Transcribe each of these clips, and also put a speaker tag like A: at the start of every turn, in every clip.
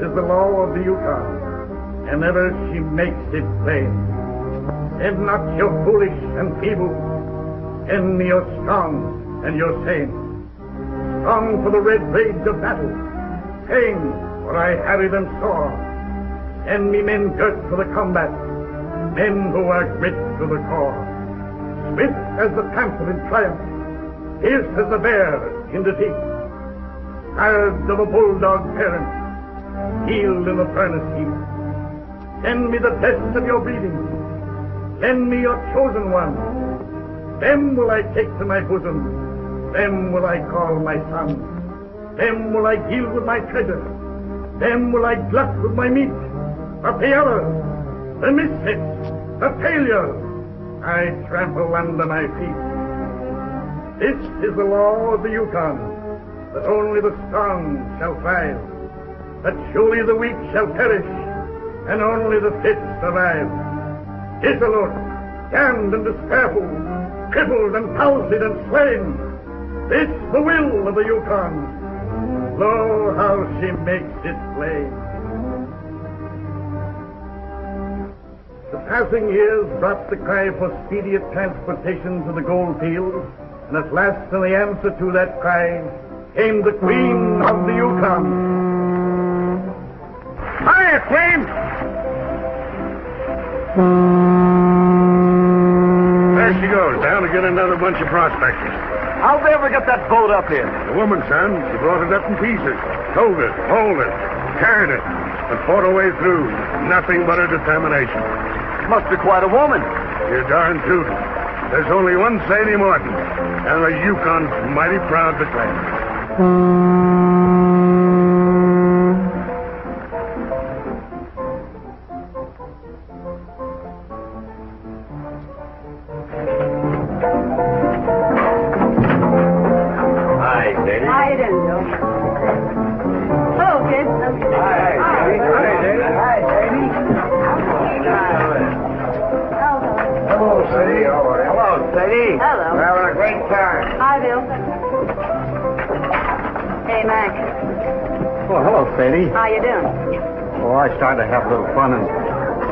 A: is the law of the Yukon, and ever she makes it plain. Send not your foolish and feeble, send me your strong and your sane. Strong for the red rage of battle, sane, for I harry them sore. Send me men girt for the combat, men who are grit to the core. Swift as the panther in triumph, fierce as the bear in defeat. Tired of a bulldog parent, healed in the furnace heat. Send me the best of your breeding, send me your chosen one. Them will I take to my bosom, them will I call my son. Them will I deal with my treasure, them will I glut with my meat. But the others, the misfits, the failures, I trample under my feet. This is the law of the Yukon, that only the strong shall thrive, that surely the weak shall perish, and only the fit survive. Dissolute, damned and despairful, crippled and palsied and slain, this the will of the Yukon. Lo, how she makes it plain. The passing years brought the cry for speedier transportation to the gold fields, and at last, in the answer to that cry, came the Queen of the Yukon. Hiya, Queen!
B: There she goes, down to get another bunch of prospectors.
C: How'd they ever get that boat up here?
B: The woman, son, she brought it up in pieces. Towed it, hauled it, carried it, and fought her way through. Nothing but her determination.
C: Must be quite a woman.
B: You're darn tootin'. There's only one Sadie Martin, and the Yukon's mighty proud to claim her.
C: Hi, Sadie.
D: How you doing, Joe? Hello, kid.
C: Hi, Sadie. Hi, Sadie. Hi, Sadie.
B: Hello, Sadie. How are you?
C: Hello, Sadie.
D: Hello.
B: We're having a great time.
D: Hi, Bill. Hey, Mac.
C: Oh, hello, Sadie.
D: How you doing?
C: Oh, I started to have a little fun and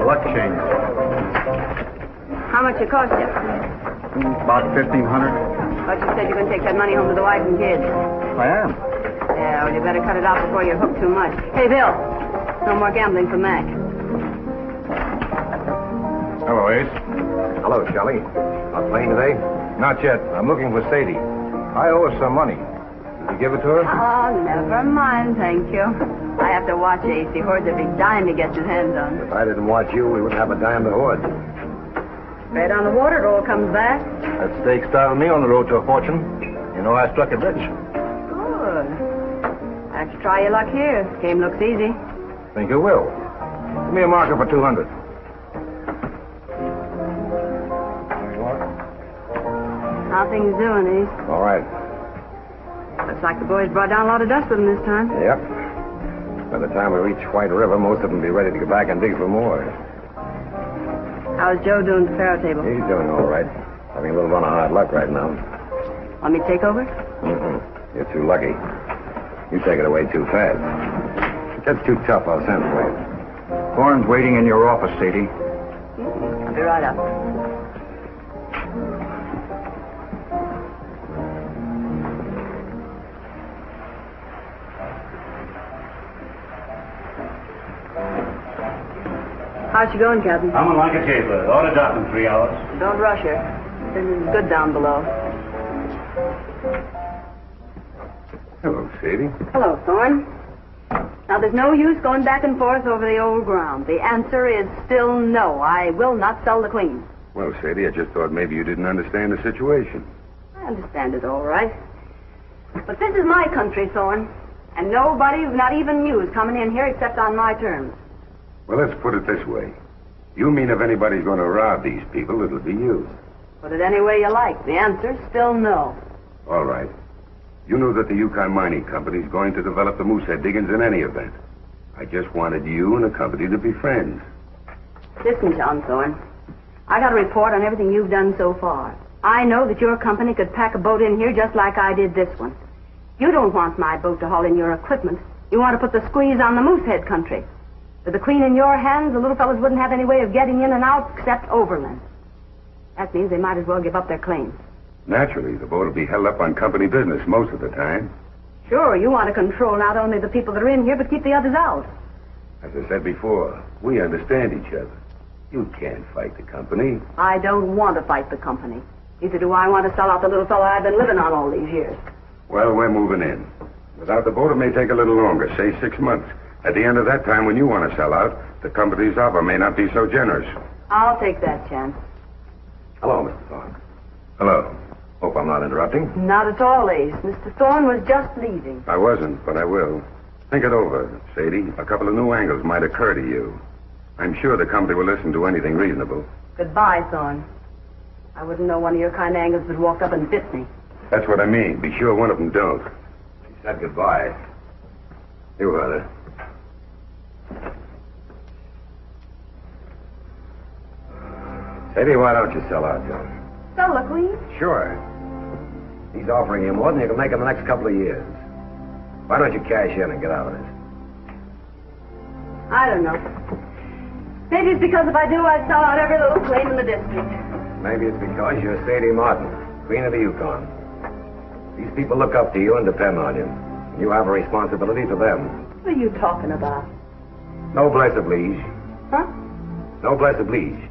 C: luck changed.
D: How much it cost you?
C: About $1,500.
D: But you said you're going to take that money home to the wife and kids.
C: I am.
D: Yeah, well, you better cut it out before you're hooked too much. Hey, Bill. No more gambling for Mac.
E: Hello, Ace. Hello, Shelley. Not playing today? Not yet. I'm looking for Sadie. I owe her some money. Did you give it to her?
D: Oh, never mind, thank you. I have to watch Ace. He hoards every dime he gets his hands on.
E: If I didn't watch you, we wouldn't have a dime to hoard.
D: Straight on the water, it all comes back.
E: That stake started me on the road to a fortune. You know, I struck it rich.
D: Good. Have to try your luck here. Game looks easy.
E: Think you will. Give me a marker for 200.
D: How things doing, Ace?
E: All right.
D: Looks like the boys brought down a lot of dust with them this time.
E: Yep. By the time we reach White River, most of them will be ready to go back and dig for more.
D: How's Joe doing at the faro table?
E: He's doing all right. Having a little run of hard luck right now.
D: Want me to take over?
E: You're too lucky. You take it away too fast. If it gets too tough, I'll send for you.
C: Thorne's waiting in your office, Sadie.
D: I'll be right up. How's she going, Captain?
F: Humming like a jaybird. Ought to dock in 3 hours.
D: Don't rush her. Business is good down below.
E: Hello, Sadie.
D: Hello, Thorne. Now, there's no use going back and forth over the old ground. The answer is still no. I will not sell the Queen.
E: Well, Sadie, I just thought maybe you didn't understand the situation.
D: I understand it all right. But this is my country, Thorne. And nobody, not even you, is coming in here except on my terms.
E: Well, let's put it this way. You mean if anybody's going to rob these people, it'll be you.
D: Put it any way you like. The answer's still no.
E: All right. You know that the Yukon Mining Company is going to develop the Moosehead diggings in any event. I just wanted you and the company to be friends.
D: Listen, John Thorne. I got a report on everything you've done so far. I know that your company could pack a boat in here just like I did this one. You don't want my boat to haul in your equipment. You want to put the squeeze on the Moosehead country. With the Queen in your hands, the little fellas wouldn't have any way of getting in and out except overland. That means they might as well give up their claims.
E: Naturally, the boat will be held up on company business most of the time.
D: Sure, you want to control not only the people that are in here, but keep the others out.
E: As I said before, we understand each other. You can't fight the company.
D: I don't want to fight the company. Neither do I want to sell out the little fella I've been living on all these years.
E: Well, we're moving in. Without the boat, it may take a little longer, say 6 months. At the end of that time, when you want to sell out, the company's offer may not be so generous.
D: I'll take that chance.
C: Hello, Mr. Thorne.
E: Hello.
C: Hope I'm not interrupting.
D: Not at all, Ace. Mr. Thorne was just leaving.
E: I wasn't, but I will. Think it over, Sadie. A couple of new angles might occur to you. I'm sure the company will listen to anything reasonable.
D: Goodbye, Thorne. I wouldn't know one of your kind of angles would walk up and bit me.
E: That's what I mean. Be sure one of them don't.
C: She said goodbye. You heard her. Sadie, why don't you sell out, John?
D: Sell the Queen?
C: Sure. He's offering you more than you can make in the next couple of years. Why don't you cash in and get out of this?
D: I don't know. Maybe it's because if I do, I'd sell out every little claim in the district.
C: Maybe it's because you're Sadie Martin, Queen of the Yukon. These people look up to you and depend on you. You have a responsibility to them.
D: What are you talking about?
C: Noblesse oblige.
D: Huh?
C: Noblesse oblige.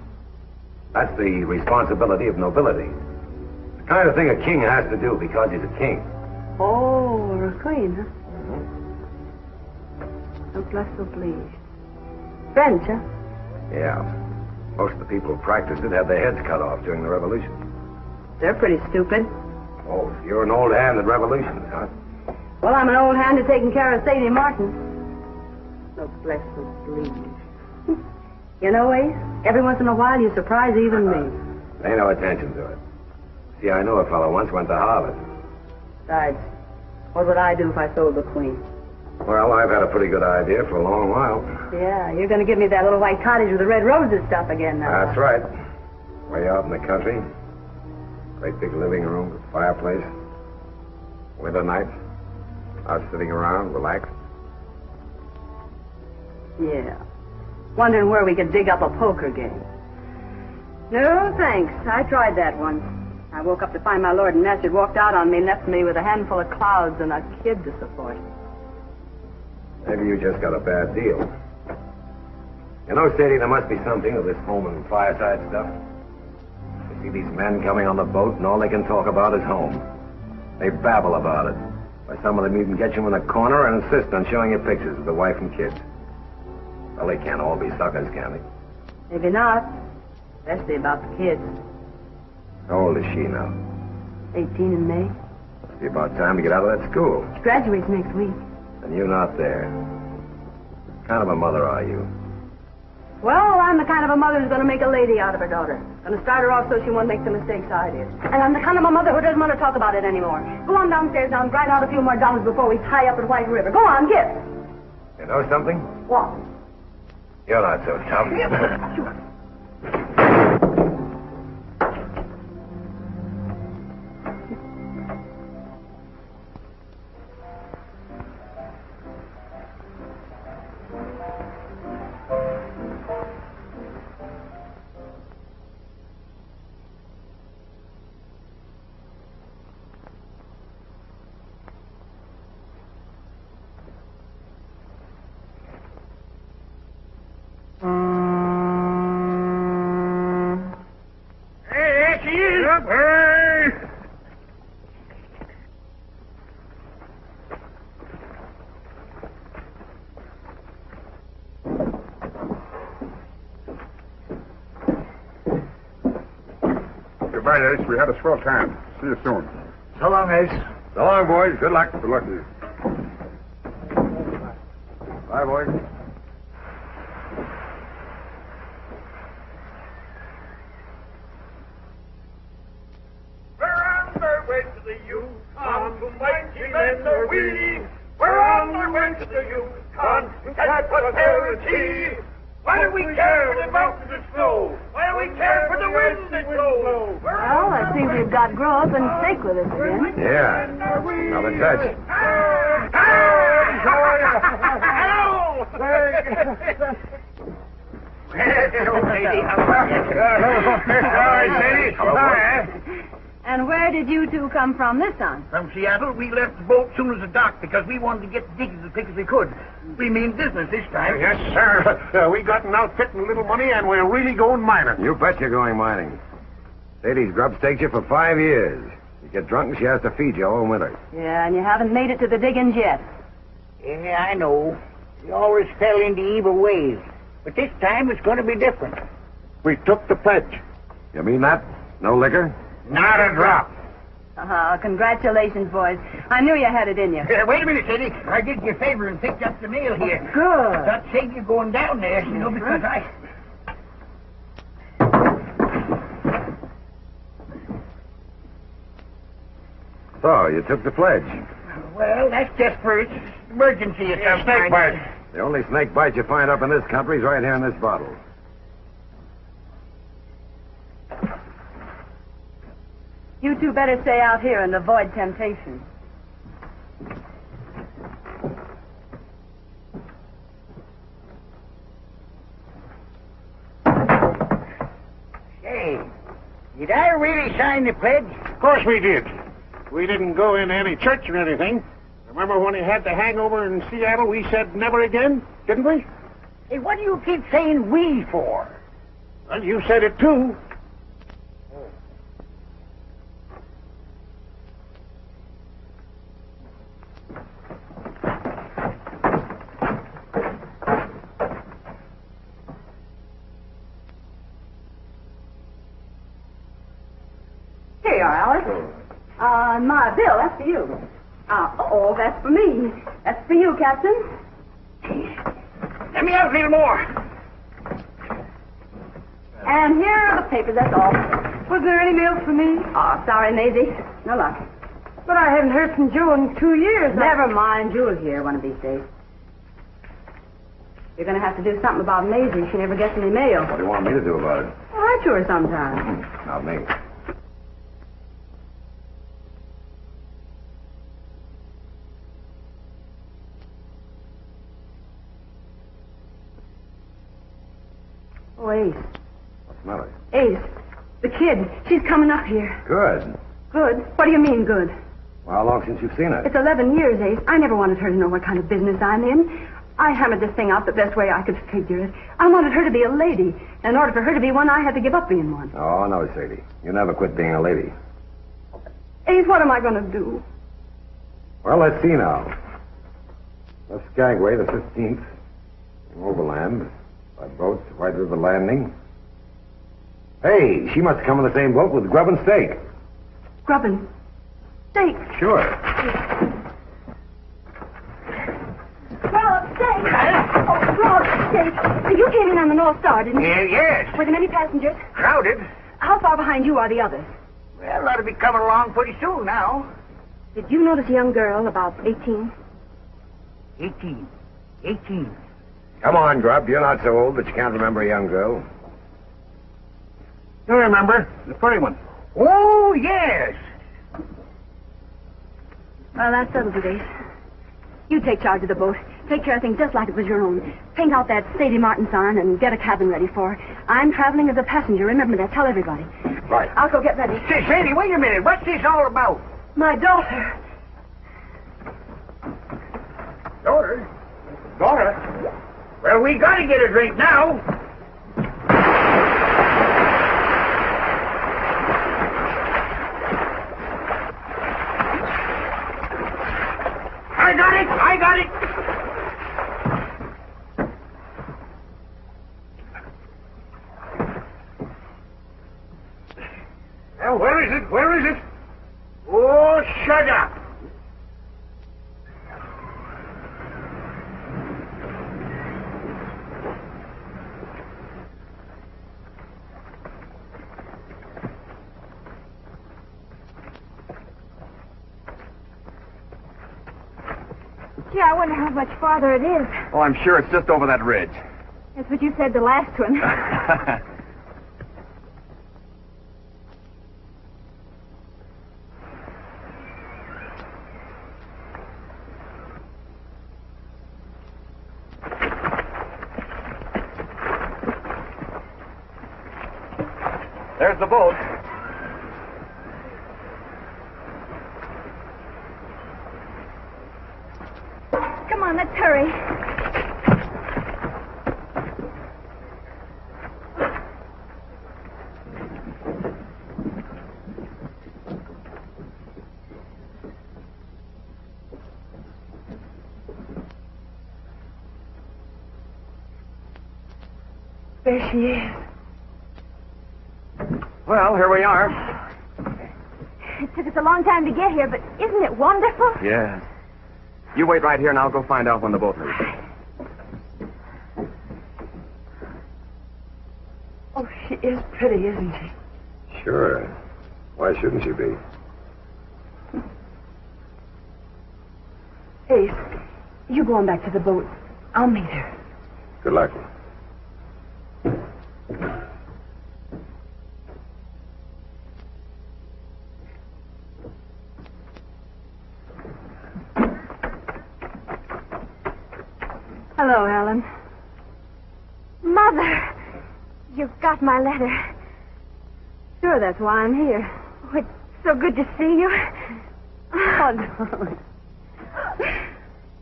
C: That's the responsibility of nobility. The kind of thing a king has to do because he's a king.
D: Oh, or a queen, huh? Noblesse oblige. French, huh?
C: Yeah. Most of the people who practiced it had their heads cut off during the revolution.
D: They're pretty stupid.
C: Oh, so you're an old hand at revolutions, huh?
D: Well, I'm an old hand at taking care of Sadie Martin. Noblesse oblige. You know, Ace, every once in a while you surprise even me.
C: Pay no attention to it. See, I knew a fellow once went to Harvard.
D: Besides, what would I do if I sold the Queen?
C: Well, I've had a pretty good idea for a long while.
D: Yeah, you're going to give me that little white cottage with the red roses stuff again now.
C: That's right. Way out in the country. Great big living room with fireplace. Winter nights. Out sitting around, relaxed.
D: Yeah. Wondering where we could dig up a poker game. No, thanks. I tried that once. I woke up to find my lord and master had walked out on me and left me with a handful of clouds and a kid to support.
C: Maybe you just got a bad deal. You know, Sadie, there must be something to this home and fireside stuff. You see these men coming on the boat and all they can talk about is home. They babble about it. Why, some of them even get you in a corner and insist on showing you pictures of the wife and kids. Well, they can't all be suckers, can they?
D: Maybe not. Especially about the kids.
C: How old is she now?
D: 18 in May.
C: Must be about time to get out of that school.
D: She graduates next week.
C: And you're not there. What kind of a mother are you?
D: Well, I'm the kind of a mother who's going to make a lady out of her daughter. Going to start her off so she won't make the mistakes I did. And I'm the kind of a mother who doesn't want to talk about it anymore. Go on downstairs now and grind out a few more dollars before we tie up at White River. Go on, get.
C: You know something?
D: What?
C: You're not so tough.
B: Goodbye, Ace. We had a swell time. See you soon.
C: So long, Ace. So long, boys. Good luck.
B: Good luck to you.
C: Bye, boys.
A: We're on our way to the Yukon, to mighty men are we. We're on our way to the Yukon, to catch prosperity. Why do we care for the mountains of snow? Why do we care for the winds that blow?
D: Well, I think we've got to grow up and stick with us again.
C: Yeah. Another touch.
A: Joy
B: Hello!
D: And where did you two come from this time?
G: From Seattle, we left the boat soon as the dock because we wanted to get the diggings as quick as we could. We mean business this time.
B: Yes, sir. We got an outfit and a little money, and we're really going mining.
C: You bet you're going mining. Sadie's grub staked you for 5 years. You get drunk and she has to feed you all winter.
D: Yeah, and you haven't made it to the diggings yet.
G: Yeah, I know. We always fell into evil ways. But this time it's going to be different.
B: We took the pledge.
C: You mean that? No liquor?
G: Not a drop.
D: Congratulations, boys. I knew you had it in you.
G: Wait a minute, Sadie. I did you a favor and picked up the mail here.
D: Good.
G: That saved you going down there, because I...
C: So, you took the pledge.
G: Well, that's just for emergency or something.
B: Snake bite.
C: The only snake bite you find up in this country is right here in this bottle.
D: You two better stay out here and avoid temptation.
G: Hey, did I really sign the pledge?
B: Of course we did. We didn't go into any church or anything. Remember when he had the hangover in Seattle, we said never again, didn't we?
G: Hey, what do you keep saying we for?
B: Well, you said it too.
D: Here you are, Alice. My bill, that's for you. That's for me. That's for you, Captain.
G: Let me have a little more.
D: And here are the papers, that's all. Was there any mail for me? Oh, sorry, Maisie. No luck.
H: But I haven't heard from Joe in 2 years.
D: Never mind, you'll hear one of these days. You're going to have to do something about Maisie. She never gets any mail.
C: What do you want me to do about it?
D: Write to her sometime.
C: Not me.
D: Oh, Ace.
C: What's the matter?
D: Ace. The kid. She's coming up here.
C: Good.
D: Good? What do you mean, good?
C: Well, how long since you've seen her?
D: It's 11 years, Ace. I never wanted her to know what kind of business I'm in. I hammered this thing out the best way I could figure it. I wanted her to be a lady. And in order for her to be one, I had to give up being one.
C: Oh, no, Sadie. You never quit being a lady.
D: Ace, what am I going to do?
C: Well, let's see now. Left Skagway the 15th. Overland. By boat to White River Landing. Hey, she must have come in the same boat with Grub and Steak.
D: Grub and Steak.
C: Sure.
D: Grub, Steak. Oh, Grub, Steak. You came in on the North Star, didn't you?
G: Yes.
D: Were there many passengers?
G: Crowded.
D: How far behind you are the others?
G: Well, ought to be coming along pretty soon now.
D: Did you notice a young girl about 18?
G: 18.
C: Come on, Grub. You're not so old that you can't remember a young girl.
B: You remember, the pretty one.
G: Oh, yes.
D: Well, that settles it, Ace. You take charge of the boat. Take care of things just like it was your own. Paint out that Sadie Martin sign and get a cabin ready for her. I'm traveling as a passenger. Remember that. Tell everybody.
C: Right.
D: I'll go get ready.
G: Say, Sadie, wait a minute. What's this all about?
D: My daughter.
G: Daughter? Daughter? Well, we gotta get a drink now. I got it.
B: Well, where is it?
G: Oh, shut up.
H: Gee, I wonder how much farther it is.
I: Oh, I'm sure it's just over that ridge.
H: That's what you said the last one.
I: There's the boat.
H: Come on, let's hurry.
D: There she is.
I: Well, here we are.
H: It took us a long time to get here, but isn't it wonderful?
I: Yes. You wait right here, and I'll go find out when the boat leaves.
D: Oh, she is pretty, isn't she?
C: Sure. Why shouldn't she be?
D: Ace, you go on back to the boat. I'll meet her.
C: Good luck.
D: Hello, Helen.
H: Mother, you've got my letter.
D: Sure, that's why I'm here.
H: Oh, it's so good to see you.
D: Oh, darling.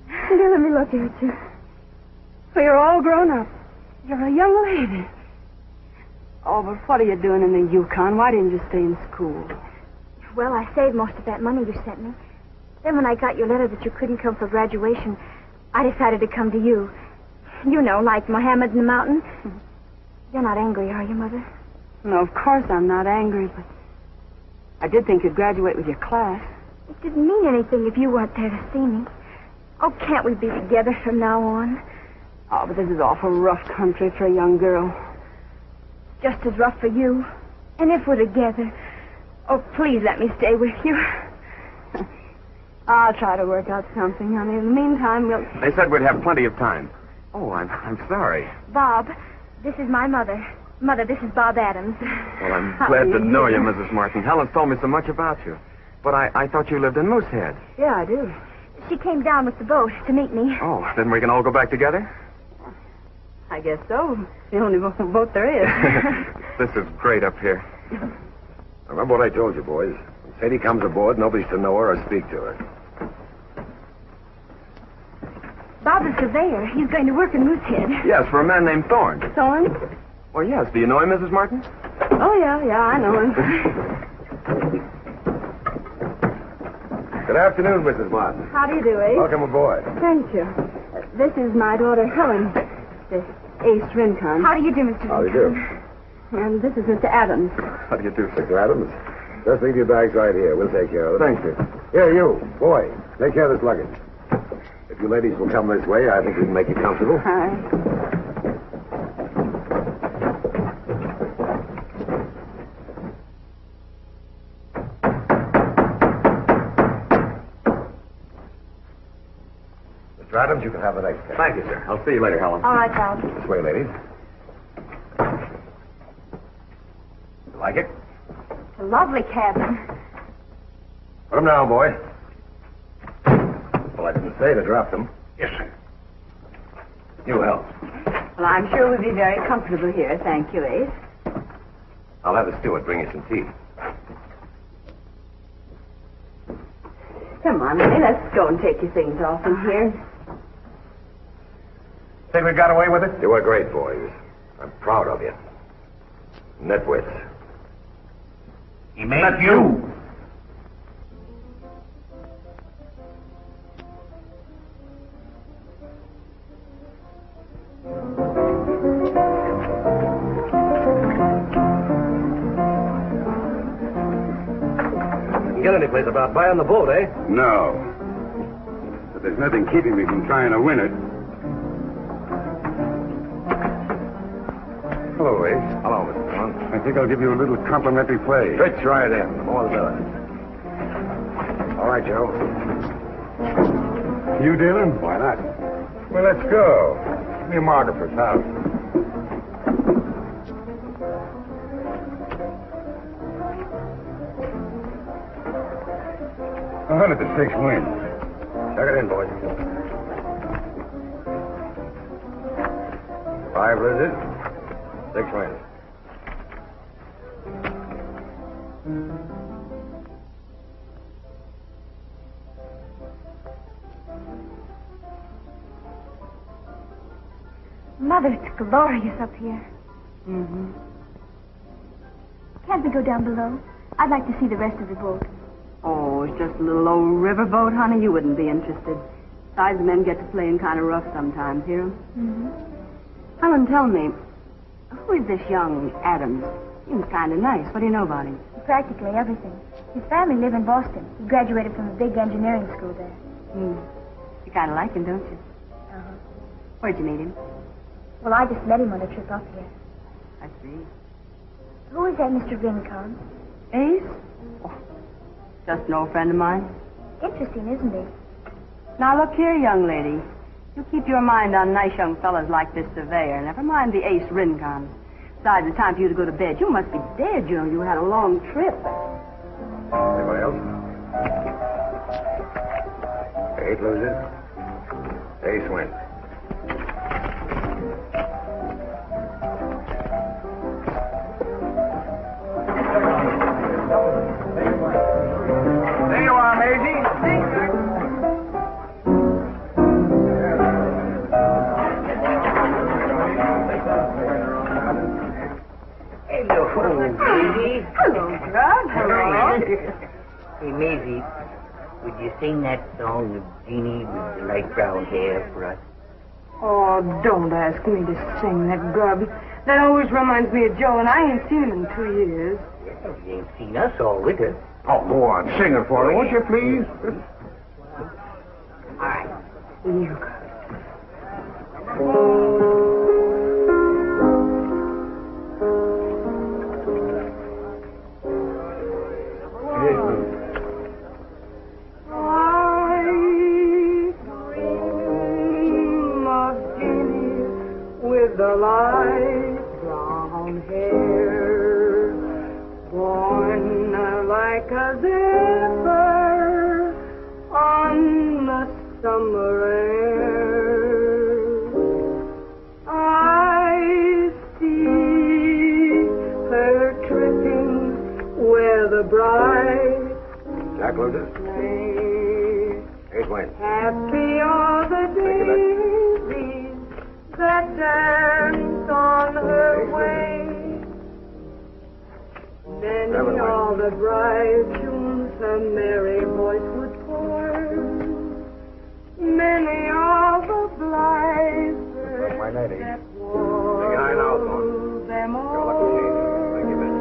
D: Here, let me look at you. Well, you're all grown up. You're a young lady. Oh, but what are you doing in the Yukon? Why didn't you stay in school?
H: Well, I saved most of that money you sent me. Then when I got your letter that you couldn't come for graduation, I decided to come to you. You know, like Mohammed in the mountains. You're not angry, are you, Mother?
D: No, of course I'm not angry, but I did think you'd graduate with your class.
H: It didn't mean anything if you weren't there to see me. Oh, can't we be together from now on?
D: Oh, but this is awful rough country for a young girl.
H: Just as rough for you. And if we're together, oh, please let me stay with you.
D: I'll try to work out something, honey. In the meantime, we'll...
I: They said we'd have plenty of time. Oh, I'm sorry.
H: Bob, this is my mother. Mother, this is Bob Adams.
I: Well, I'm glad to know you, Mrs. Martin. Helen's told me so much about you. But I thought you lived in Moosehead.
D: Yeah, I do.
H: She came down with the boat to meet me.
I: Oh, then we can all go back together?
D: I guess so. The only boat there is.
I: This is great up here.
C: Remember what I told you, boys. When Sadie comes aboard, nobody's to know her or speak to her.
H: Bob's a surveyor. He's going to work in Moosehead.
I: Yes, for a man named Thorne.
D: Thorne?
I: Well, yes. Do you know him, Mrs. Martin?
D: Oh, yeah, I know him.
C: Good afternoon, Mrs. Martin.
D: How do you do, Ace?
C: Welcome aboard.
D: Thank you. This is my daughter, Helen. Ace Rincon.
H: How do you do, Mr.
C: How do you do?
D: And this is Mr. Adams.
I: How do you do, sir?
C: Mr. Adams, just leave your bags right here. We'll take care of it.
I: Thank you.
C: Here, you, boy, take care of this luggage. If you ladies will come this way, I think we can make you comfortable.
D: Hi.
C: Mr. Adams, you can have the next cab.
I: Thank you, sir. I'll see you later, Helen.
H: All right, Bob.
C: This way, ladies. You like it?
H: It's a lovely cabin.
C: Put them down, boy. Well, I didn't say to drop them.
E: Yes, sir.
C: You help.
D: Well, I'm sure we'll be very comfortable here. Thank you, Ace.
C: I'll have the steward bring you some tea.
D: Come on, honey. Let's go and take your things off in here.
C: Think we got away with it? You were great, boys. I'm proud of you. Nitwits.
F: He made you.
C: Get any place about buying the boat, eh?
E: No. But there's nothing keeping me from trying to win it. Hello, Ace.
C: Hello, Mr. Thorne.
E: I think I'll give you a little complimentary play.
C: Fits right in. The more the better. All right, Joe.
E: You dealing?
C: Why not?
E: Well, let's go. Give me a marker for house. $100 to 6 wins.
C: Check it in, boys. 5 loses, 6 wins.
H: Mother, it's glorious up here.
D: Mm-hmm.
H: Can't we go down below? I'd like to see the rest of the boat.
D: Oh, it's just a little old riverboat, honey. You wouldn't be interested. Besides, the men get to playing kind of rough sometimes, hear 'em?
H: Mm-hmm.
D: Helen, tell me, who is this young Adams? Seems kind of nice. What do you know about him?
H: Practically everything. His family live in Boston. He graduated from a big engineering school there.
D: You kind of like him, don't you?
H: Uh-huh.
D: Where'd you meet him?
H: Well, I just met him on a trip up here.
D: I see.
H: Who is that Mr. Rincon?
D: Ace? Oh, just an old friend of mine.
H: Interesting, isn't he?
D: Now, look here, young lady. You keep your mind on nice young fellas like this surveyor. Never mind the Ace Rincon. Besides, it's time for you to go to bed. You must be dead, you know. You had a long trip.
C: Anybody else? 8 loses. Ace wins.
G: There you are, Maisie. Hello, Maisie.
D: Hello, Grub. Hello.
G: Hey, Maisie, would you sing that song of Jeannie with the light brown hair for us?
J: Oh, don't ask me to sing that, Grub. That always reminds me of Joe, and I ain't seen him in 2 years.
G: Well, you ain't seen us all winter.
B: Oh, go on, sing it for her, won't you, please?
G: All right.
J: You with the light brown hair, born like a zephyr on the summer air. I see her tripping where the bright
C: Jack loses.
G: flame.
C: Ace wins.
G: Happy are the daisies that dance on her way. Many are the bright tunes her merry voice would pour. Many are the blithe birds
C: my night,
G: that
C: Say goodnight now, Thorne.
G: warm them
C: Your
G: all.
C: lucky shade. Thank you, Ben.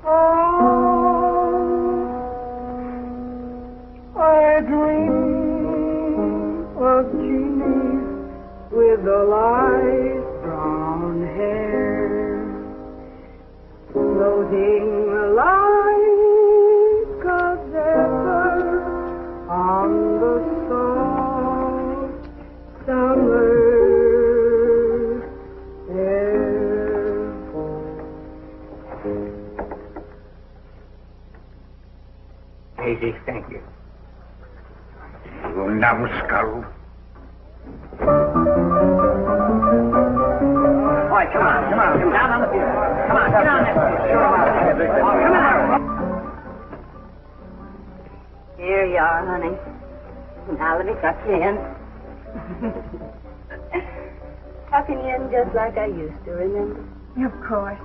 G: Oh, I dream of Jeannie with the light brown hair, floating like a zephyr on the soft summer air. Daisy, thank you.
B: You numbskull.
G: Boy, come on. Down on the field. Come on, get on that field. Come on.
D: Here you are, honey. Now let me tuck you in. Tucking you in just like I used to, remember?
H: Of course.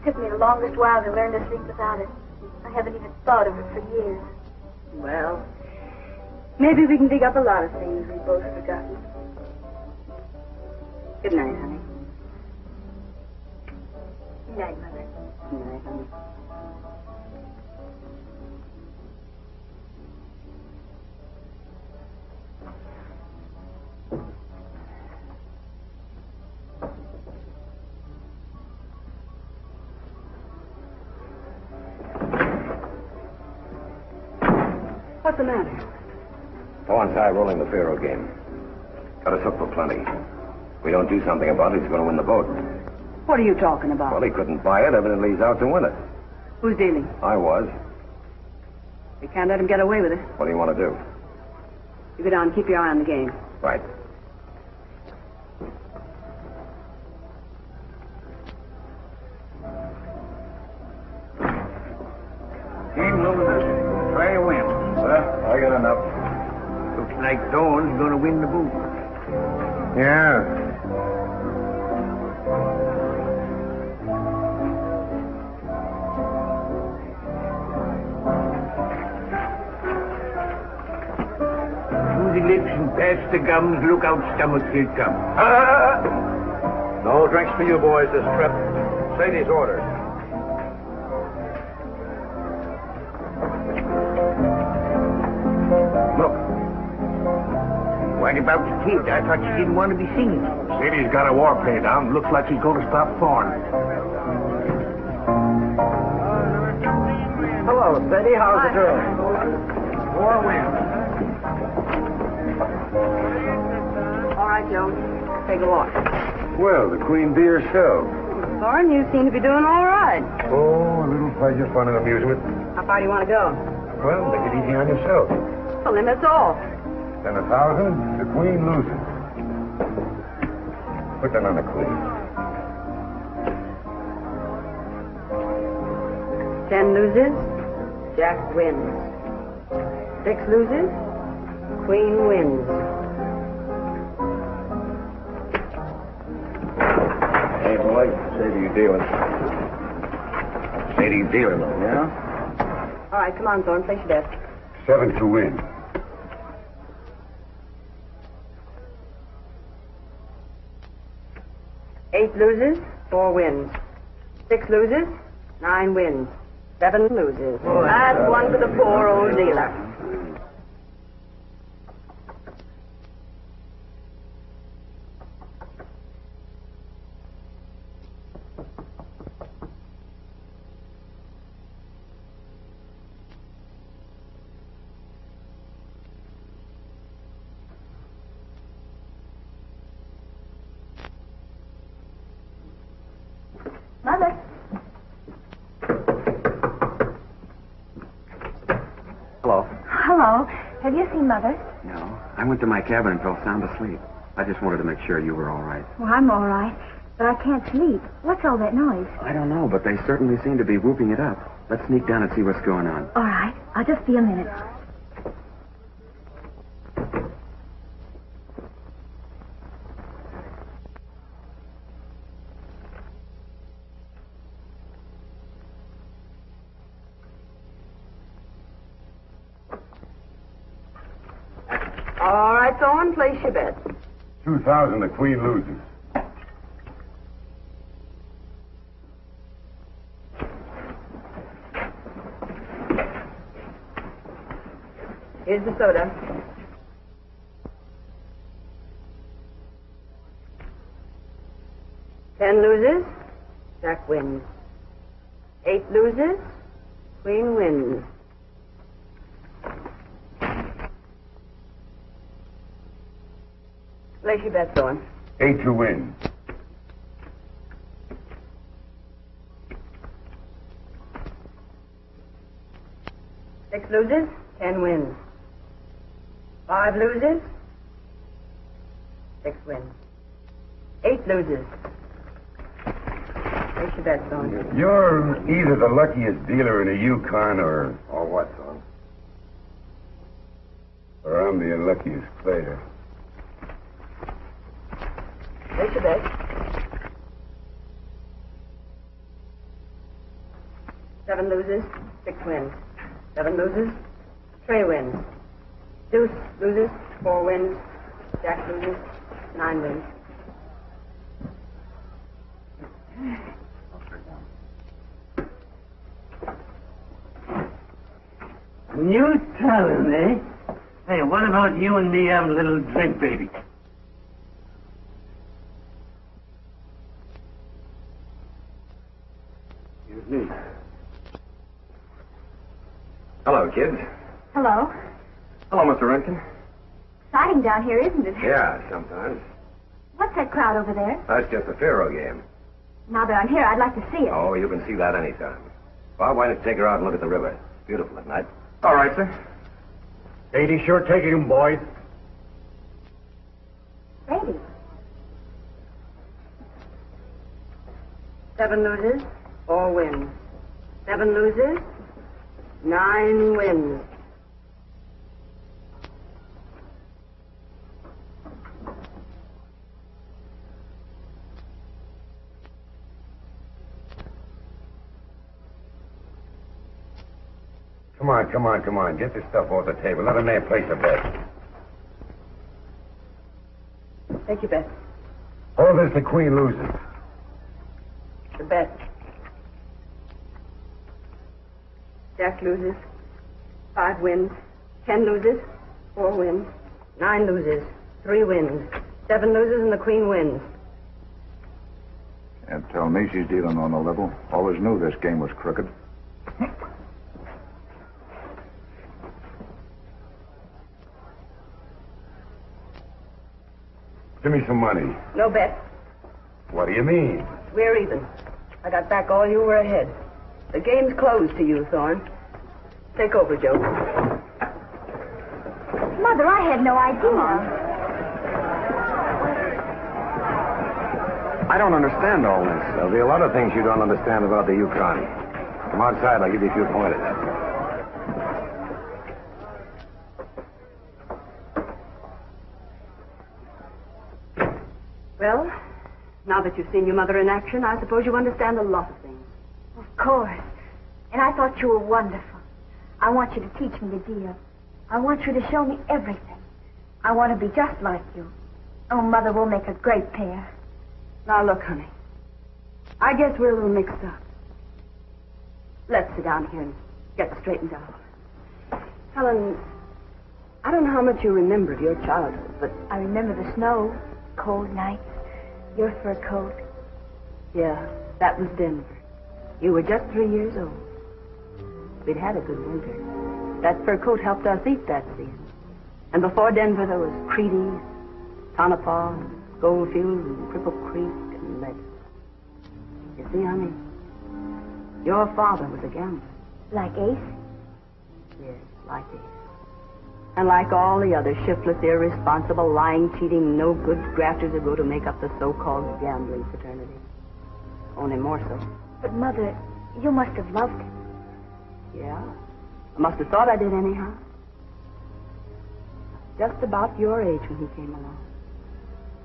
H: It took me the longest while to learn to sleep without it. I haven't even thought of it for years.
D: Well, maybe we can dig up a lot of things we've both forgotten. Good night, honey.
H: Good night, Mother.
D: Good night, honey. What's the matter?
C: Thorne's high rolling the Pharaoh game. Got us hooked for plenty. If we don't do something about it, he's going to win the boat.
D: What are you talking about?
C: Well, he couldn't buy it. Evidently, he's out to win it.
D: Who's dealing?
C: I was.
D: We can't let him get away with it.
C: What do you want to do?
D: You go down and keep your eye on the game.
C: Right.
G: Looks like Thorne's gonna win the boot.
B: Yeah.
G: Through the lips and past the gums, look out, stomach, here it comes.
C: No drinks for you boys this trip. Sadie's orders.
G: Look. What about the kid? I thought she didn't want to be seen.
B: Sadie's got a war paint on. Looks like she's going to stop Thorne.
C: Hello, Sadie. How's the girl?
G: War wind.
D: All right, Joe. Take a walk.
E: Well, the Queen be herself.
D: Thorne, you seem to be doing all right.
E: Oh, a little pleasure, fun, and amusement.
D: How far do you want to go?
E: Well, take it easy on yourself.
D: Well, then that's all.
E: Then 1,000, the Queen loses. Put that on the Queen.
D: 10 loses, Jack wins. 6 loses, Queen wins.
C: Hey, boy. Sadie, you dealing? Sadie dealing, though.
D: Yeah? All right, come on, Thorne. Place your bet.
E: 7 to win.
D: 8 loses, 4 wins. 6 loses, 9 wins. 7 loses. That's one for the poor old dealer.
H: Mother.
I: Hello.
H: Hello. Have you seen Mother?
I: No. I went to my cabin and fell sound asleep. I just wanted to make sure you were all right.
H: Well, I'm all right, but I can't sleep. What's all that noise?
I: I don't know, but they certainly seem to be whooping it up. Let's sneak down and see what's going on.
H: All right. I'll just be a minute.
D: All right, Thorne, place your bet.
E: 2,000, the Queen loses.
D: Here's the soda. Ten loses, Jack wins. 8 loses, Queen wins. Place your bet, Thorne.
E: 8 to win.
D: Six loses, 10 wins. 5 loses, 6 wins. 8 loses. Place your bet, Thorne.
E: You're either the luckiest dealer in the Yukon or what, son? Or I'm the unluckiest player.
D: Place your bet. 7 loses, 6 wins. 7 loses, 3 wins. Deuce loses, 4 wins. Jack loses, 9 wins.
G: New talent, eh? Hey, what about you and me having a little drink, baby?
C: Excuse me. Hello, kids.
H: Hello.
C: Hello, Mr. Renkin.
H: Exciting down here, isn't it?
C: Yeah, sometimes.
H: What's that crowd over there?
C: That's just a faro game.
H: Now that I'm here, I'd like to see it.
C: Oh, you can see that anytime. Bob, why don't you take her out and look at the river? It's beautiful at night.
I: All right, sir.
A: Sadie, sure taking him, boys.
H: Sadie.
D: 7 loses, 4 wins. 7 loses, 9 wins.
E: Come on. Get your stuff off the table. Let a man place a bet.
D: Take your bet.
E: All this the queen loses.
D: The bet. Jack loses. 5 wins. 10 loses. 4 wins. 9 loses. 3 wins. 7 loses and the queen wins.
K: Can't tell me she's dealing on the level. Always knew this game was crooked.
E: Give me some money.
D: No bet.
E: What do you mean?
D: We're even. I got back all you were ahead. The game's closed to you, Thorne. Take over, Joe.
H: Mother, I had no idea.
I: I don't understand all this.
C: There'll be a lot of things you don't understand about the Yukon. Come outside, I'll give you a few pointers.
D: Well, now that you've seen your mother in action, I suppose you understand a lot of things.
H: Of course. And I thought you were wonderful. I want you to teach me the deal. I want you to show me everything. I want to be just like you. Oh, Mother, we'll make a great pair.
D: Now, look, honey. I guess we're a little mixed up. Let's sit down here and get straightened out. Helen, I don't know how much you remember of your childhood, but...
H: I remember the snow, cold nights, your fur coat.
D: Yeah, that was Denver. You were just 3 years old. We'd had a good winter. That fur coat helped us eat that season. And before Denver, there was Creedy, Tonopah, Goldfield, and Cripple Creek, and Lead. You see, honey, your father was a gambler.
H: Like Ace?
D: Yes, like Ace. And like all the other shiftless, irresponsible, lying, cheating, no-good grafters who go to make up the so-called gambling fraternity. Only more so.
H: But, Mother, you must have loved him.
D: Yeah. I must have thought I did anyhow. Just about your age when he came along.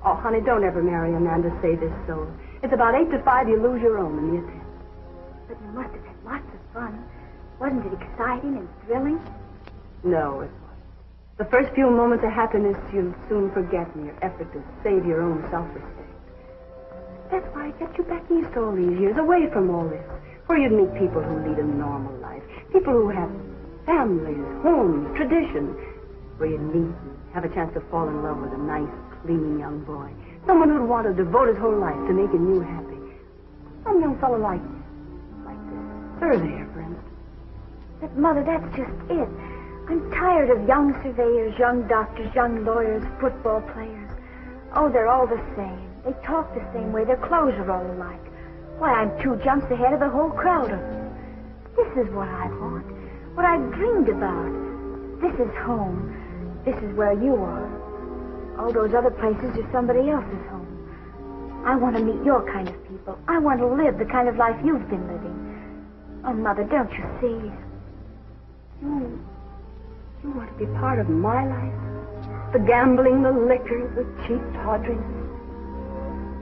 D: Oh, honey, don't ever marry a man to save his soul. It's about 8 to 5 you lose your own in the attempt.
H: But you must have had lots of fun. Wasn't it exciting and thrilling?
D: No, it wasn't. The first few moments of happiness you'll soon forget in your effort to save your own self-respect. That's why I kept you back east all these years, away from all this, where you'd meet people who lead a normal life, people who have families, homes, traditions, where you'd meet and have a chance to fall in love with a nice, clean young boy, someone who'd want to devote his whole life to making you happy. Some young fellow like this surveyor, for instance.
H: But, Mother, that's just it. I'm tired of young surveyors, young doctors, young lawyers, football players. Oh, they're all the same. They talk the same way. Their clothes are all alike. Why, I'm 2 jumps ahead of the whole crowd of them. This is what I want, what I've dreamed about. This is home. This is where you are. All those other places are somebody else's home. I want to meet your kind of people. I want to live the kind of life you've been living. Oh, Mother, don't you see?
D: You want to be part of my life? The gambling, the liquor, the cheap tawdriness.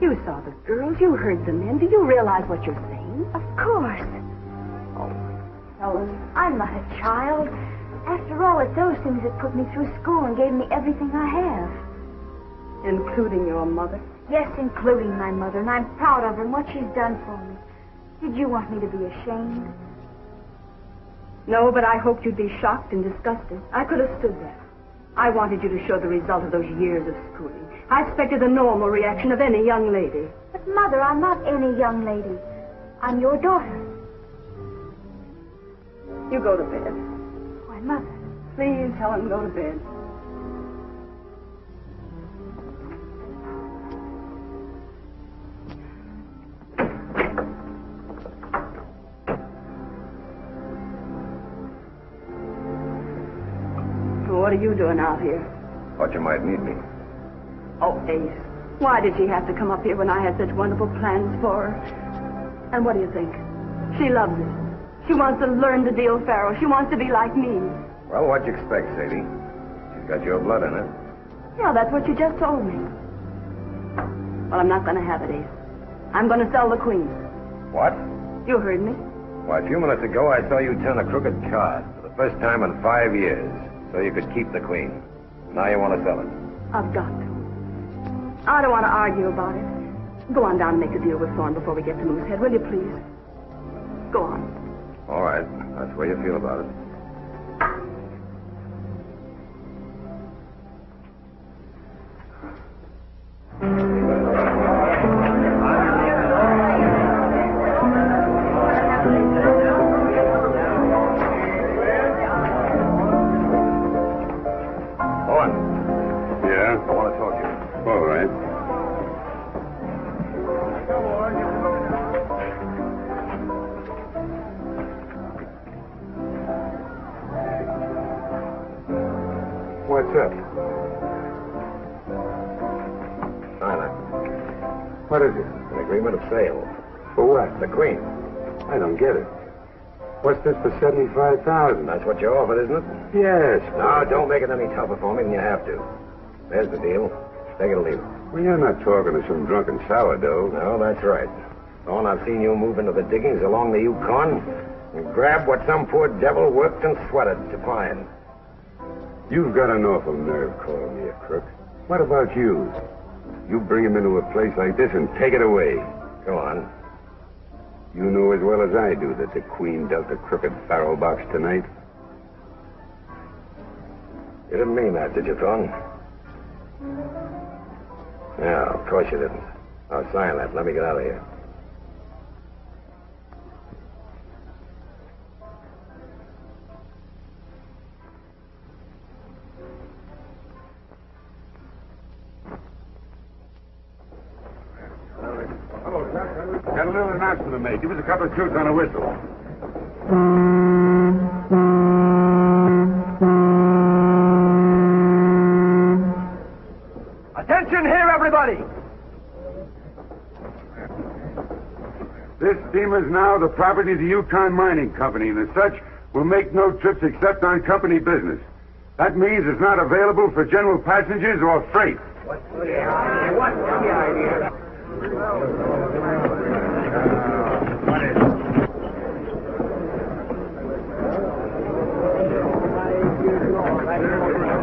D: You saw the girls, you heard the men. Do you realize what you're saying?
H: Of course.
D: Oh, Helen.
H: I'm not a child. After all, it's those things that put me through school and gave me everything I have.
D: Including your mother?
H: Yes, including my mother, and I'm proud of her and what she's done for me. Did you want me to be ashamed?
D: No, but I hoped you'd be shocked and disgusted. I could have stood there. I wanted you to show the result of those years of schooling. I expected the normal reaction of any young lady.
H: But, Mother, I'm not any young lady. I'm your daughter.
D: You go to bed.
H: Why, Mother?
D: Please, Helen, go to bed. What are you doing out here?
C: Thought you might need me.
D: Oh, Ace. Why did she have to come up here when I had such wonderful plans for her? And what do you think? She loves it. She wants to learn to deal faro. She wants to be like me.
C: Well, what'd you expect, Sadie? She's got your blood in her.
D: Yeah, that's what you just told me. Well, I'm not going to have it, Ace. I'm going to sell the queen.
C: What?
D: You heard me.
C: Why, a few minutes ago, I saw you turn a crooked card for the First time in 5 years, so you could keep the queen. Now you want to sell it.
D: I've got to. I don't want to argue about it. Go on down and make a deal with Thorne before we get to Moosehead, will you, please? Go on.
C: All right. That's the way you feel about it. What's up? Silent. What is it? An agreement of sale. For what? The queen.
B: I don't get it. What's this for $75,000?
C: That's what you offered, isn't it?
B: Yes.
C: No, don't make it any tougher for me than you have to. There's the deal. Take it or leave it.
B: Well, you're not talking to some drunken sourdough.
C: No, that's right. Thorne, I've seen you move into the diggings along the Yukon and grab what some poor devil worked and sweated to find.
B: You've got an awful nerve calling me a crook. What about you? You bring him into a place like this and take it away.
C: Go on.
B: You know as well as I do that the Queen dealt a crooked barrel box tonight.
C: You didn't mean that, did you, Thorne? No, of course you didn't. I'll sign that. Let me get out of here.
B: Got a little announcement to make. Give us a couple of shoots on a whistle.
L: Attention here, everybody!
B: This steamer is now the property of the Yukon Mining Company, and as such, will make no trips except on company business. That means it's not available for general passengers or freight.
L: What's the idea?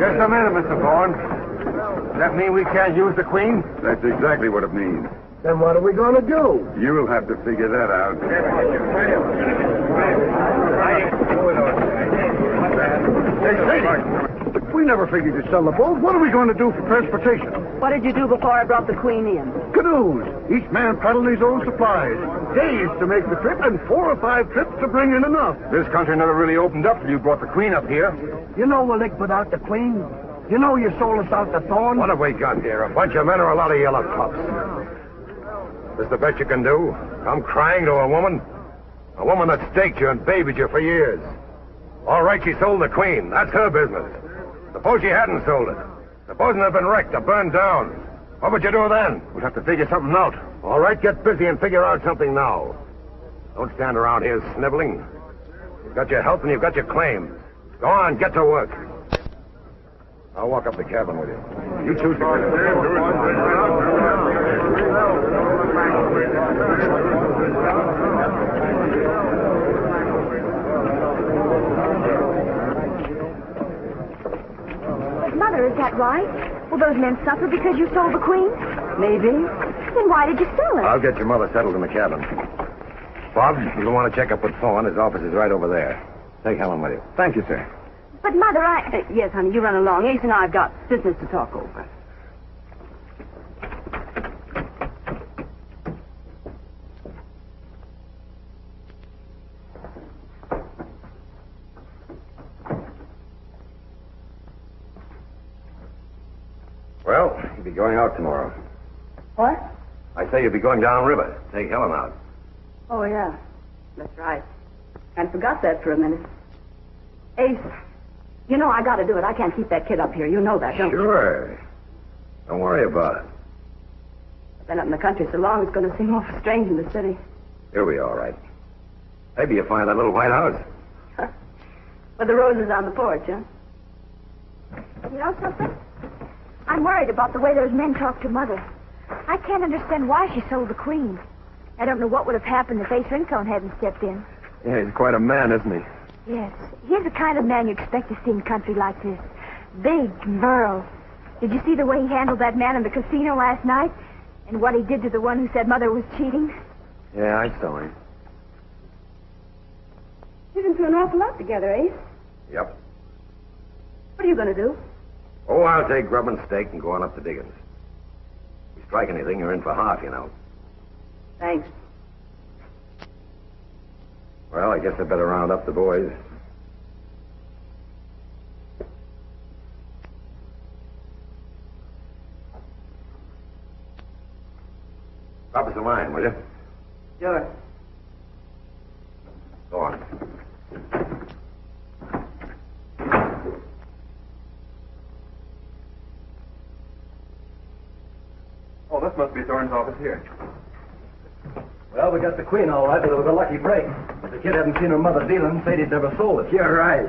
C: Just a minute, Mr. Thorne. Does that mean we can't use the Queen?
B: That's exactly what it means.
L: Then what are we going to do?
B: You'll have to figure that out.
A: Hey, Sadie, we never figured to sell the boat. What are we going to do for transportation?
D: What did you do before I brought the Queen in?
A: Canoes. Each man paddling his own supplies. Days to make the trip and 4 or 5 trips to bring in enough.
C: This country never really opened up till you brought the Queen up here.
L: You know we'll lick without the Queen. You know you sold us out to Thorne.
C: What have we got here? A bunch of men or a lot of yellow pups? This the best you can do? Come crying to a woman? A woman that staked you and babied you for years. All right, she sold the Queen. That's her business. Suppose she hadn't sold it. Supposing it had been wrecked or burned down. What would you do then? We'll have to figure something out. All right, get busy and figure out something now. Don't stand around here sniveling. You've got your health and you've got your claims. Go on, get to work. I'll walk up the cabin with you. You choose the
H: But, Mother, is that right? Will those men suffer because you sold the Queen?
D: Maybe.
H: Then why did you sell it?
C: I'll get your mother settled in the cabin. Bob, you'll want to check up with Thorne. His office is right over there. Take Helen with you.
I: Thank you, sir.
H: But, Mother,
D: Yes, honey, you run along. Ace and I have got business to talk over.
C: Well, you'll be going out tomorrow.
D: What?
C: I say you'll be going downriver. Take Helen out.
D: Oh, yeah. That's right. I forgot that for a minute. Ace, you know I got to do it. I can't keep that kid up here. You know that, don't you?
C: Sure. Don't worry about it.
D: I've been up in the country so long, it's going to seem awful strange in the city.
C: You'll be all right. Maybe you'll find that little white house.
D: With the roses on the porch, huh?
H: You know something? I'm worried about the way those men talk to Mother. I can't understand why she sold the Queen. I don't know what would have happened if Ace Rincon hadn't stepped in.
I: Yeah, he's quite a man, isn't he?
H: Yes. He's the kind of man you expect to see in country like this. Big and virile. Did you see the way he handled that man in the casino last night? And what he did to the one who said Mother was cheating?
I: Yeah, I saw him.
D: You've been through an awful lot together, Ace.
C: Yep.
D: What are you going to do?
C: Oh, I'll take grub and steak and go on up to Diggins. If you strike anything, you're in for half, you know.
D: Thanks.
C: Well, I guess I better round up the boys. Drop us a line, will you?
D: Sure.
C: Thorne.
I: Oh, this must be Thorne's office here.
M: Well, we got the queen all right, but it was a lucky break. If the kid hadn't seen her mother dealing, Sadie'd never sold it.
L: You're right.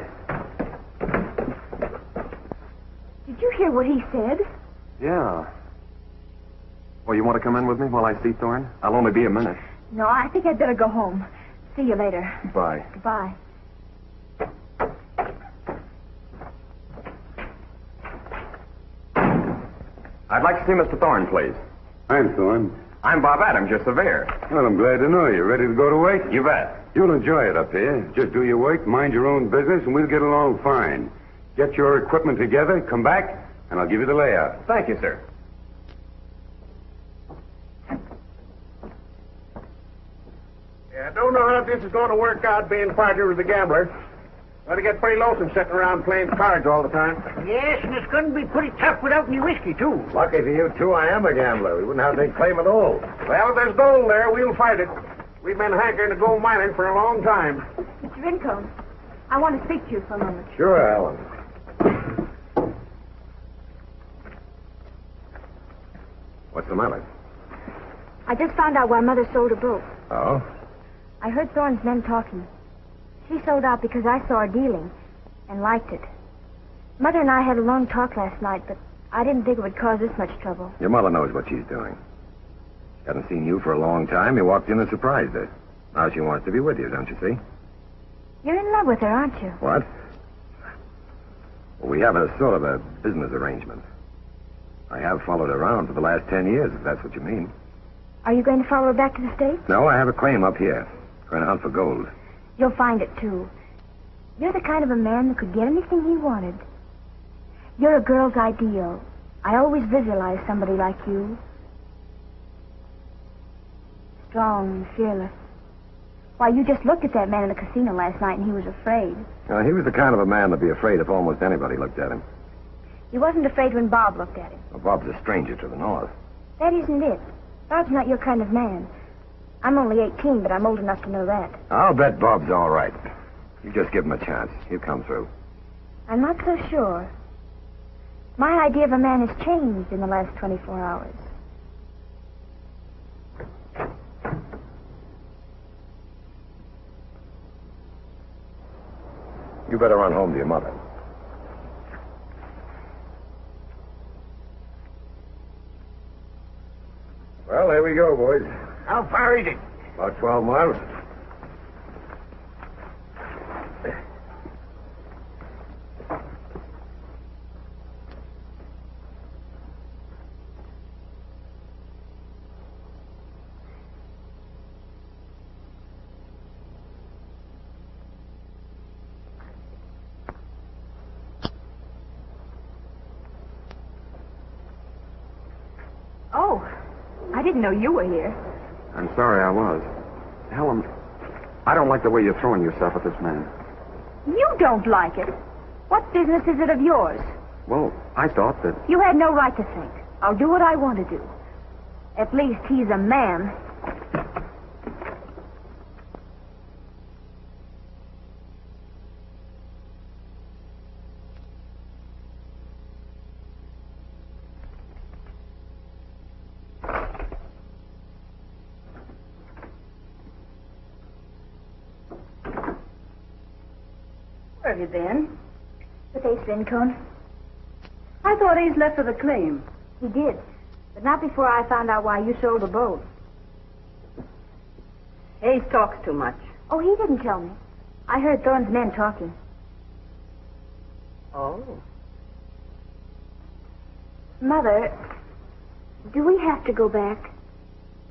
H: Did you hear what he said?
I: Yeah. Well, you want to come in with me while I see Thorne? I'll only be a minute.
H: No, I think I'd better go home. See you later.
I: Bye.
H: Goodbye.
I: I'd like to see Mr. Thorne, please.
B: I'm Thorne.
I: I'm Bob Adams, your surveyor.
B: Well, I'm glad to know you. Ready to go to work?
I: You bet.
B: You'll enjoy it up here. Just do your work, mind your own business, and we'll get along fine. Get your equipment together, come back, and I'll give you the layout.
I: Thank you, sir.
A: Yeah, I don't know how this is going to work out being partner with the gambler. Going to get pretty lonesome sitting around playing cards all the time.
G: Yes, and it's going to be pretty tough without any whiskey, too.
C: Lucky for you two, I am a gambler. We wouldn't have any claim at all.
A: Well, if there's gold there, we'll fight it. We've been hankering to go mining for a long time.
H: Mr. Rincon, I want to speak to you for a moment.
C: Sure, Helen. What's the matter?
H: I just found out why Mother sold her boat.
C: Oh?
H: I heard Thorne's men talking. She sold out because I saw her dealing and liked it. Mother and I had a long talk last night, but I didn't think it would cause this much trouble.
C: Your mother knows what she's doing. She hasn't seen you for a long time. You walked in and surprised her. Now she wants to be with you, don't you see?
H: You're in love with her, aren't you?
C: What? Well, we have a sort of a business arrangement. I have followed her around for the last 10 years, if that's what you mean.
H: Are you going to follow her back to the States?
C: No, I have a claim up here. Going to hunt for gold.
H: You'll find it, too. You're the kind of a man that could get anything he wanted. You're a girl's ideal. I always visualize somebody like you. Strong and fearless. Why, you just looked at that man in the casino last night and he was afraid.
C: He was the kind of a man to be afraid if almost anybody looked at him.
H: He wasn't afraid when Bob looked at him.
C: Well, Bob's a stranger to the north.
H: That isn't it. Bob's not your kind of man. I'm only 18, but I'm old enough to know that.
C: I'll bet Bob's all right. You just give him a chance. He'll come through.
H: I'm not so sure. My idea of a man has changed in the last 24 hours.
C: You better run home to your mother. Well, there we go, boys.
G: How far is it?
C: About 12 miles.
D: Oh, I didn't know you were here.
I: I'm sorry I was. Helen, I don't like the way you're throwing yourself at this man.
H: You don't like it. What business is it of yours?
I: Well, I thought that...
H: You had no right to think. I'll do what I want to do. At least he's a man.
D: Where have you been?
H: With Ace Rincon.
D: I thought Ace left for the claim.
H: He did. But not before I found out why you sold the boat.
D: Ace talks too much.
H: Oh, he didn't tell me. I heard Thorne's men talking.
D: Oh.
H: Mother, do we have to go back?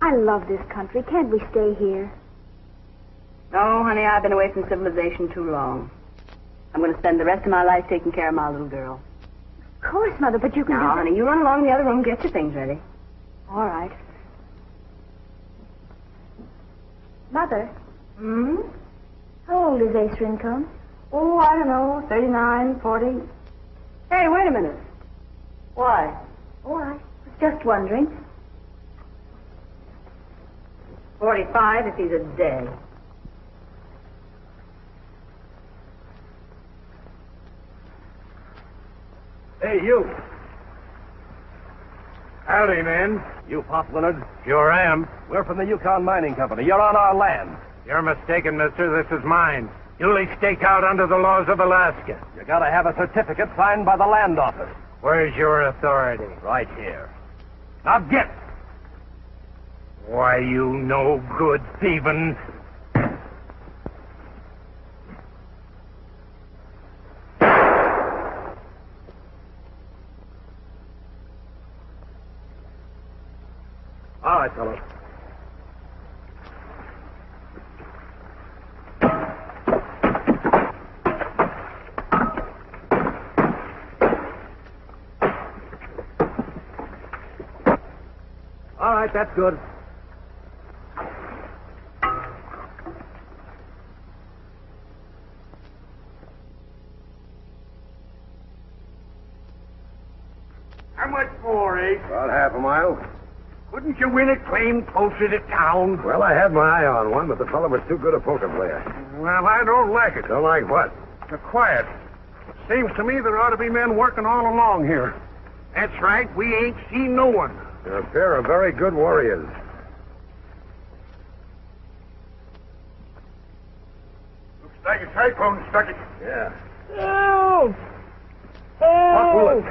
H: I love this country. Can't we stay here?
D: No, honey, I've been away from civilization too long. I'm going to spend the rest of my life taking care of my little girl.
H: Of course, Mother, but you can
D: Now,
H: do
D: honey, you run along the other room, get your things ready.
H: All right. Mother, how old is Ace Rincon?
D: Oh, I don't know, 39, 40. Hey, wait a minute. Why?
H: Oh, I was just wondering.
D: 45 if he's a day.
M: Hey, you.
A: Howdy, men.
M: You Pop Leonard?
A: Sure am.
M: We're from the Yukon Mining Company. You're on our land.
A: You're mistaken, mister. This is mine. Duly staked out under the laws of Alaska.
M: You gotta have a certificate signed by the land office.
A: Where's your authority?
M: Right here. Now get!
A: Why, you no good thieving.
M: All right, fellows. All right, that's good.
A: How much more, Ace?
C: About half a mile.
A: Couldn't you win a claim closer to town?
C: Well, I had my eye on one, but the fellow was too good a poker player.
A: Well, I don't like it.
C: Don't like what?
A: The quiet. Seems to me there ought to be men working all along here. That's right. We ain't seen no one.
C: You're a pair of very good warriors.
A: Looks like a cyclone struck it.
C: Yeah.
A: Help!
C: What will it?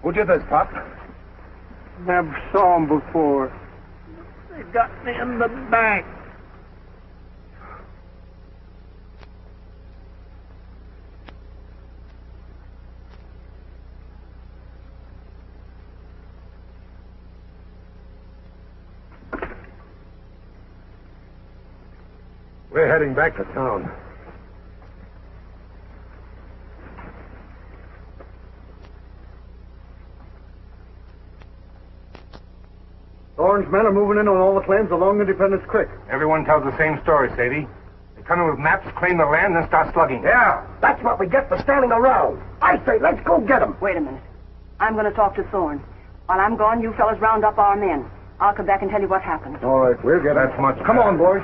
C: Who did this, Pop?
A: Never saw 'em before. They got me in the back.
C: We're heading back to town.
M: Thorne's men are moving in on all the claims along Independence Creek.
A: Everyone tells the same story, Sadie. They come in with maps, claim the land, then start slugging.
L: Yeah, that's what we get for standing around. I say, let's go get them.
D: Wait a minute. I'm going to talk to Thorne. While I'm gone, you fellas round up our men. I'll come back and tell you what happened.
L: All right, we'll get
A: That's much
L: Come on, boys.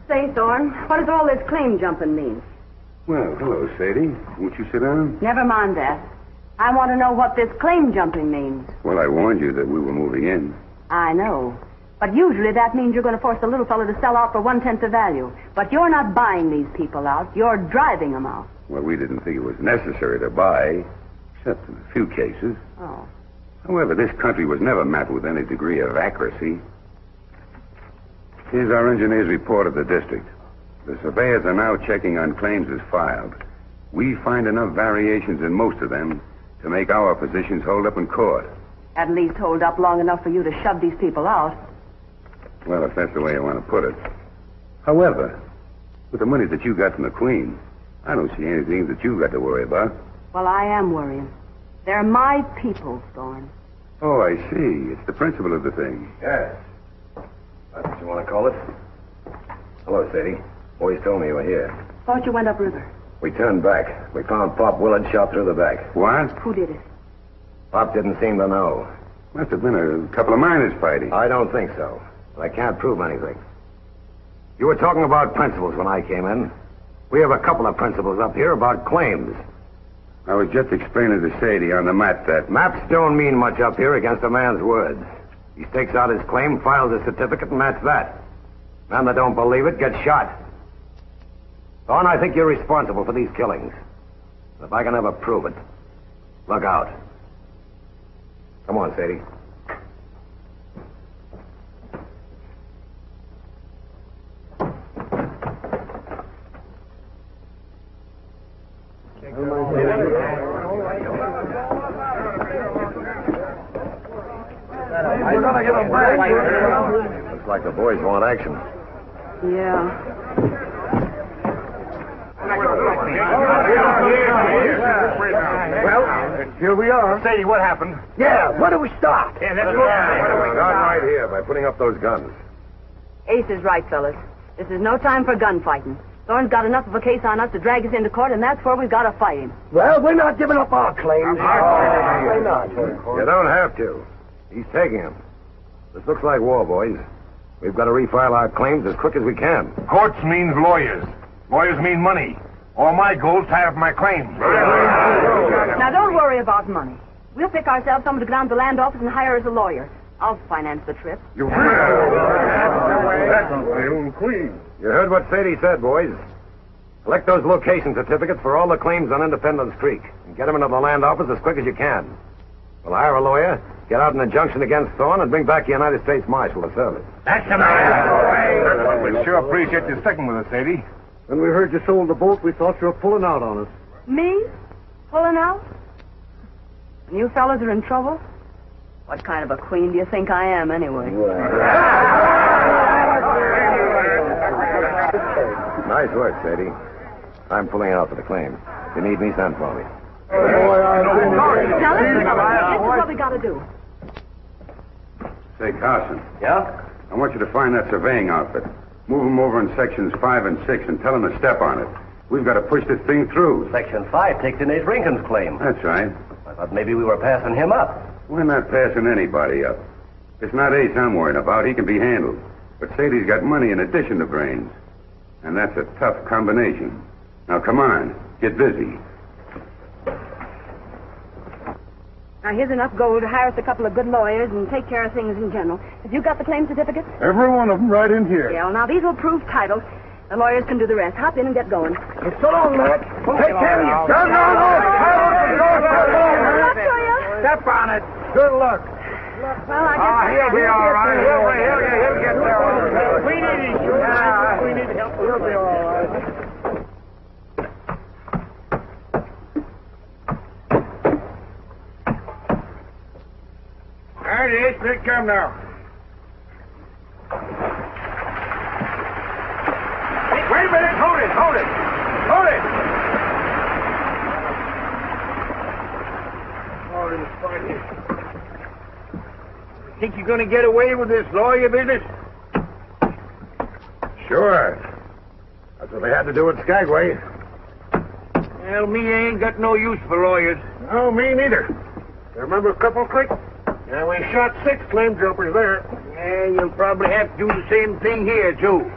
D: Say, Thorne, what does all this claim jumping mean?
E: Well, hello, Sadie. Won't you sit down?
D: Never mind that. I want to know what this claim jumping means.
E: Well, I warned you that we were moving in.
D: I know. But usually that means you're going to force the little fellow to sell out for 1/10 the value. But you're not buying these people out. You're driving them out.
E: Well, we didn't think it was necessary to buy, except in a few cases.
D: Oh.
E: However, this country was never mapped with any degree of accuracy. Here's our engineer's report of the district. The surveyors are now checking on claims as filed. We find enough variations in most of them to make our positions hold up in court.
D: At least hold up long enough for you to shove these people out.
E: Well, if that's the way you want to put it. However, with the money that you got from the Queen, I don't see anything that you've got to worry about.
D: Well, I am worrying. They're my people, Thorne.
E: Oh, I see. It's the principle of the thing.
C: Yes. That's what you want to call it? Hello, Sadie. Boys told me you were here.
D: Thought you went upriver.
C: We turned back. We found Pop Willard shot through the back.
E: What?
D: Who did it?
C: Pop didn't seem to know.
E: Must have been a couple of miners fighting.
C: I don't think so. But I can't prove anything. You were talking about principles when I came in. We have a couple of principles up here about claims.
E: I was just explaining to Sadie on the map that...
C: Maps don't mean much up here against a man's word. He stakes out his claim, files a certificate, and that's that. Man that don't believe it gets shot. Thorne, I think you're responsible for these killings. If I can ever prove it, look out. Come on, Sadie. Looks like the boys want action.
D: Yeah.
L: Well, here we are.
F: Sadie, what happened?
L: Yeah, where do we start?
F: Yeah, let's go.
C: Start right here by putting up those guns.
D: Ace is right, fellas. This is no time for gunfighting. Thorne's got enough of a case on us to drag us into court, and that's where we've got to fight him.
L: Well, we're not giving up our claims. We're not.
C: You don't have to. He's taking them. This looks like war, boys. We've got to refile our claims as quick as we can.
F: Courts means lawyers. Lawyers mean money. All my goals tie up my claims.
D: Now, don't worry about money. We'll pick ourselves someone to go down to the land office and hire as a lawyer. I'll finance the trip.
B: You
C: heard what Sadie said, boys. Collect those location certificates for all the claims on Independence Creek and get them into the land office as quick as you can. We'll hire a lawyer, get out an injunction against Thorne, and bring back the United States Marshal to serve it.
F: That's the man. We sure appreciate you sticking with us, Sadie.
L: When we heard you sold the boat, we thought you were pulling out on us.
D: Me? Pulling out? And you fellas are in trouble? What kind of a queen do you think I am, anyway?
C: Nice work, Sadie. I'm pulling out for the claim. If you need me, send for me.
D: Now, listen, this is what we got to do.
E: Say, Carlson.
M: Yeah?
E: I want you to find that surveying outfit. Move them over in sections 5 and 6 and tell them to step on it. We've got to push this thing through.
M: Section 5 takes in Ace Rinkin's claim.
E: That's right.
M: I thought maybe we were passing him up.
E: We're not passing anybody up. It's not Ace I'm worrying about. He can be handled. But Sadie's got money in addition to brains. And that's a tough combination. Now, come on. Get busy.
D: Now, here's enough gold to hire us a couple of good lawyers and take care of things in general. Have you got the claim certificates?
L: Every one of them right in here.
D: Yeah, well, now, these will prove titles. The lawyers can do the rest. Hop in and get going.
L: So long, Matt. Take care of yourself.
F: Step on it.
L: Good luck.
D: Well, I guess...
F: He'll be all right. He'll get there all right. We need him. We need help. He'll be all right. There it is. Here it come now. Wait a minute. Hold it. Hold it. Hold it. Oh, this is funny. Think you're going to get away with this lawyer business?
C: Sure. That's what they had to do at Skagway.
F: Well, me ain't got no use for lawyers.
B: No, me neither. You remember Cripple Creek?
F: Yeah, we shot 6 claim jumpers there. Yeah, you'll probably have to do the same thing here, too.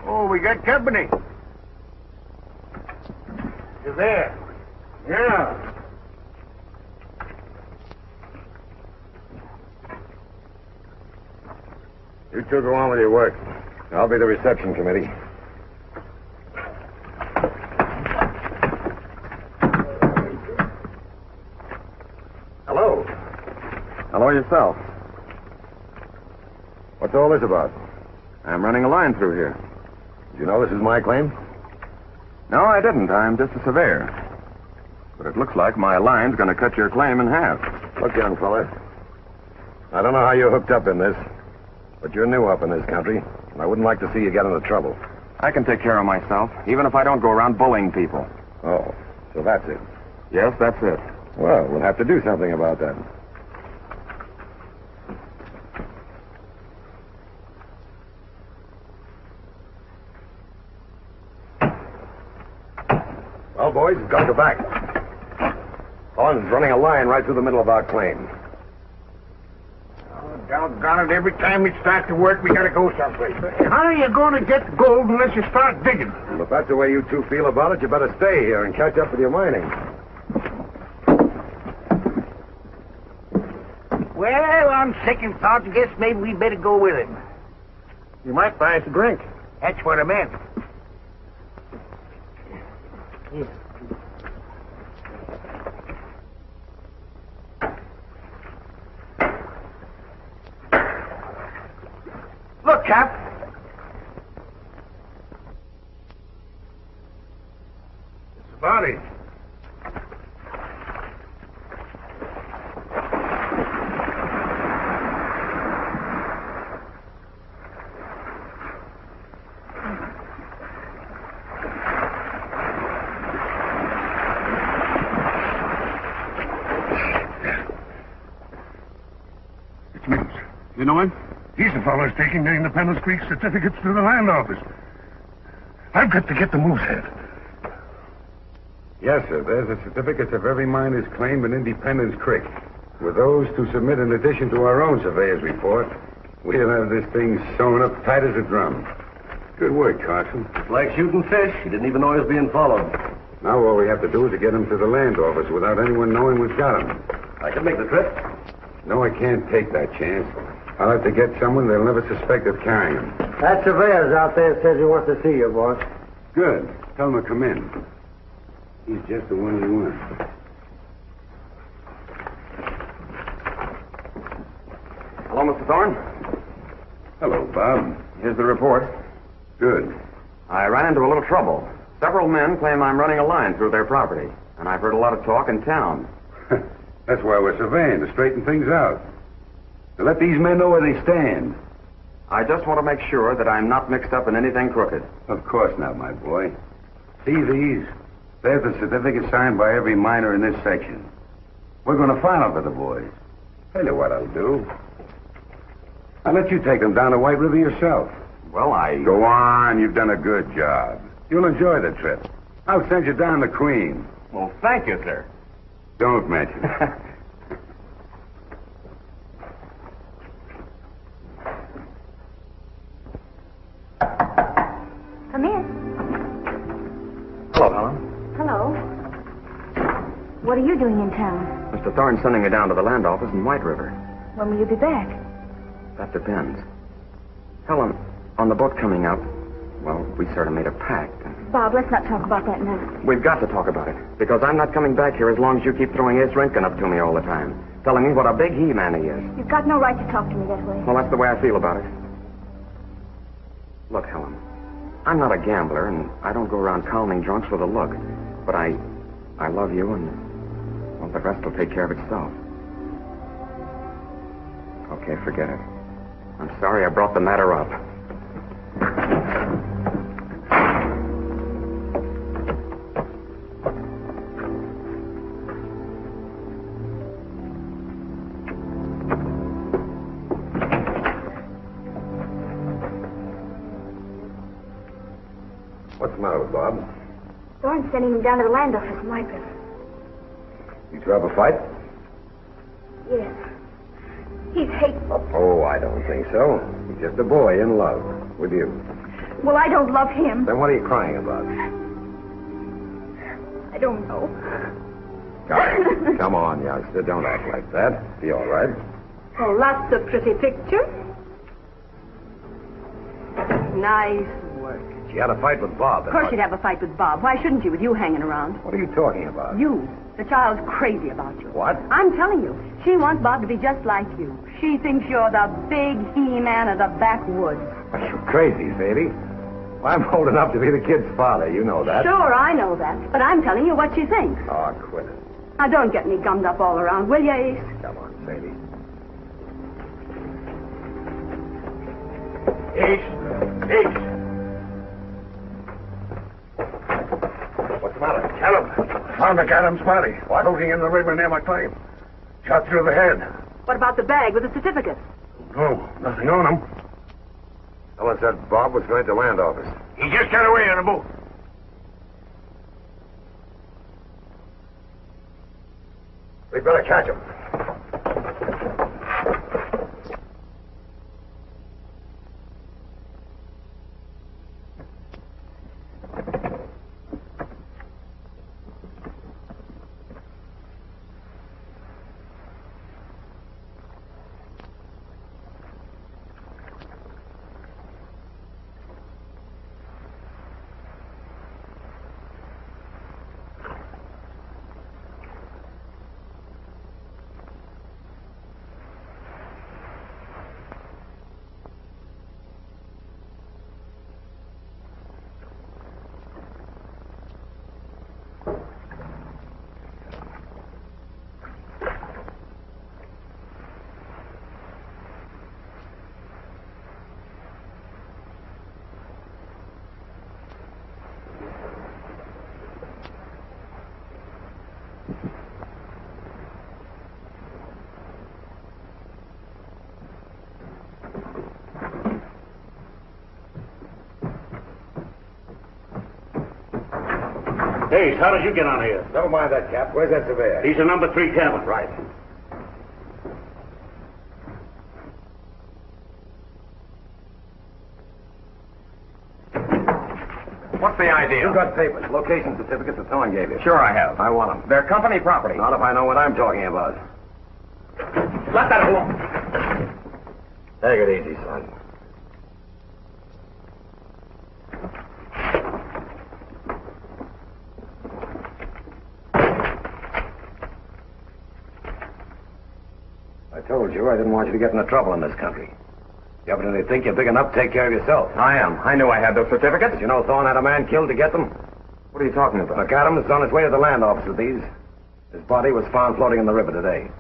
F: Oh, we got company. You're there. Yeah.
C: You two go on with your work. I'll be the reception committee. Hello.
I: Hello yourself.
C: What's all this about?
I: I'm running a line through here.
C: You know this is my claim?
I: No, I didn't. I'm just a surveyor. But it looks like my line's going to cut your claim in half.
C: Look, young fella. I don't know how you hooked up in this, but you're new up in this country, and I wouldn't like to see you get into trouble.
I: I can take care of myself, even if I don't go around bullying people.
C: Oh, so that's it.
I: Yes, that's it.
C: Well, we'll have to do something about that. Well, boys, it's got to go back. Thorne's running a line right through the middle of our claim.
F: Oh, doggone it, every time we start to work, we gotta go someplace. How are you going to get gold unless you start digging?
C: Well, if that's the way you two feel about it, you better stay here and catch up with your mining.
G: Well, on second thought, I guess maybe we better go with him.
F: You might buy us a drink.
G: That's what I meant. Look, Cap.
B: It's a body.
A: It's Mills. You know him? He's the fellow who's taking the Independence Creek certificates to the land office. I've got to get the Moosehead.
B: Yes, sir. There's the certificates of every miner's claim in Independence Creek. With those to submit in addition to our own surveyor's report, we'll have this thing sewn up tight as a drum. Good work, Carlson.
M: It's like shooting fish. He didn't even know he was being followed.
B: Now all we have to do is to get him to the land office without anyone knowing we've got him.
M: I can make the trip.
B: No, I can't take that chance. I'll have to get someone they'll never suspect of carrying him.
C: That surveyor's out there says he wants to see you, boss.
B: Good. Tell him to come in. He's just the one we want.
I: Hello, Mr. Thorne.
B: Hello, Bob.
I: Here's the report.
B: Good.
I: I ran into a little trouble. Several men claim I'm running a line through their property, and I've heard a lot of talk in town.
B: That's why we're surveying, to straighten things out. To let these men know where they stand.
I: I just want to make sure that I'm not mixed up in anything crooked.
B: Of course not, my boy. See these? They're the certificates signed by every miner in this section. We're going to file them for the boys. Tell you what I'll do. I'll let you take them down to White River yourself.
I: Well,
B: Go on, you've done a good job. You'll enjoy the trip. I'll send you down the Queen.
I: Well, thank you, sir.
B: Don't mention it.
H: Come in.
I: Hello, Helen.
H: Hello. What are you doing in town?
I: Mr. Thorne's sending me down to the land office in White River.
H: When will you be back?
I: That depends. Helen, on the boat coming up, well, we sort of made a pact.
H: Bob, let's not talk about that now.
I: We've got to talk about it, because I'm not coming back here as long as you keep throwing Ace Rinkin up to me all the time, telling me what a big he-man he is.
H: You've got no right to talk to me that way.
I: Well, that's the way I feel about it. Look, Helen, I'm not a gambler, and I don't go around calming drunks with a look. But I love you, and, well, the rest will take care of itself. Okay, forget it. I'm sorry I brought the matter up.
C: What's the matter with Bob?
H: Thorne's sending him down to the land office in White River.
C: You two have a fight?
H: Yes. He's hateful.
C: Oh, I don't think so. He's just a boy in love with you.
H: Well, I don't love him.
C: Then what are you crying about?
H: I don't know.
C: Come on, youngster. Don't act like that. Be all right.
D: Oh, that's a pretty picture. Nice work.
C: She had a fight with Bob.
D: Of course she'd have a fight with Bob. Why shouldn't she with you hanging around?
C: What are you talking about?
D: You. The child's crazy about you.
C: What?
D: I'm telling you. She wants Bob to be just like you. She thinks you're the big he-man of the backwoods.
C: Are you crazy, Sadie? Well, I'm old enough to be the kid's father. You know that.
D: Sure, I know that. But I'm telling you what she thinks.
C: Oh, quit it.
D: Now, don't get me gummed up all around, will you, Ace?
C: Come on, Sadie.
A: Ace!
C: What's the matter?
A: Tell him. Found McAdam's body. What? Floating in the river near my claim. Shot through the head.
D: What about the bag with the certificate?
A: No, nothing on him.
C: Helen said Bob was going to the land office.
A: He just got away on a boat.
C: We'd better catch him.
A: Hey, how did you get on here?
C: Never mind that, Cap. Where's that surveyor?
A: He's a number 3 cabin.
C: Right.
I: What's the idea?
C: You got papers, location certificates that Thorne gave you.
I: Sure I have.
C: I want them.
I: They're company property.
C: Not if I know what I'm talking about.
A: Let that alone.
C: Take it easy, son. I told you I didn't want you to get into trouble in this country. You evidently think you're big enough to take care of yourself.
I: I am. I knew I had those certificates.
C: Did you know Thorne had a man killed to get them?
I: What are you talking about?
C: McAdams is on his way to the land office with these. His body was found floating in the river today.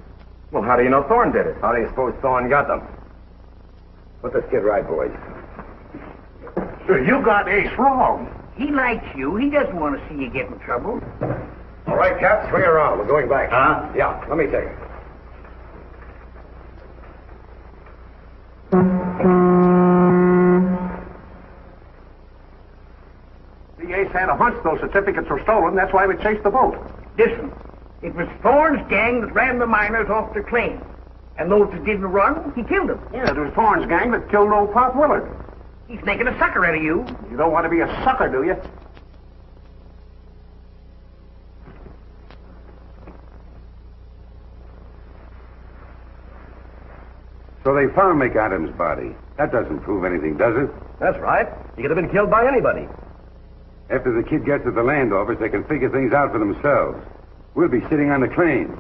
I: Well, how do you know Thorne did it?
C: How do you suppose Thorne got them? Put this kid right, boys.
G: Sir, you got Ace wrong. He likes you. He doesn't want to see you get in trouble.
C: All right, Cap, swing around. We're going back.
A: Huh?
C: Yeah, let me take it.
L: The Ace had a hunch those certificates were stolen. That's why we chased the boat.
G: Listen, it was Thorne's gang that ran the miners off their claim. And those that didn't run, he killed them.
L: Yeah, it was Thorne's gang that killed old Pop Willard.
G: He's making a sucker out of you.
L: You don't want to be a sucker, do you?
B: So they found McAdams' body. That doesn't prove anything, does it?
M: That's right. He could have been killed by anybody.
B: After the kid gets to the land office, they can figure things out for themselves. We'll be sitting on the claim.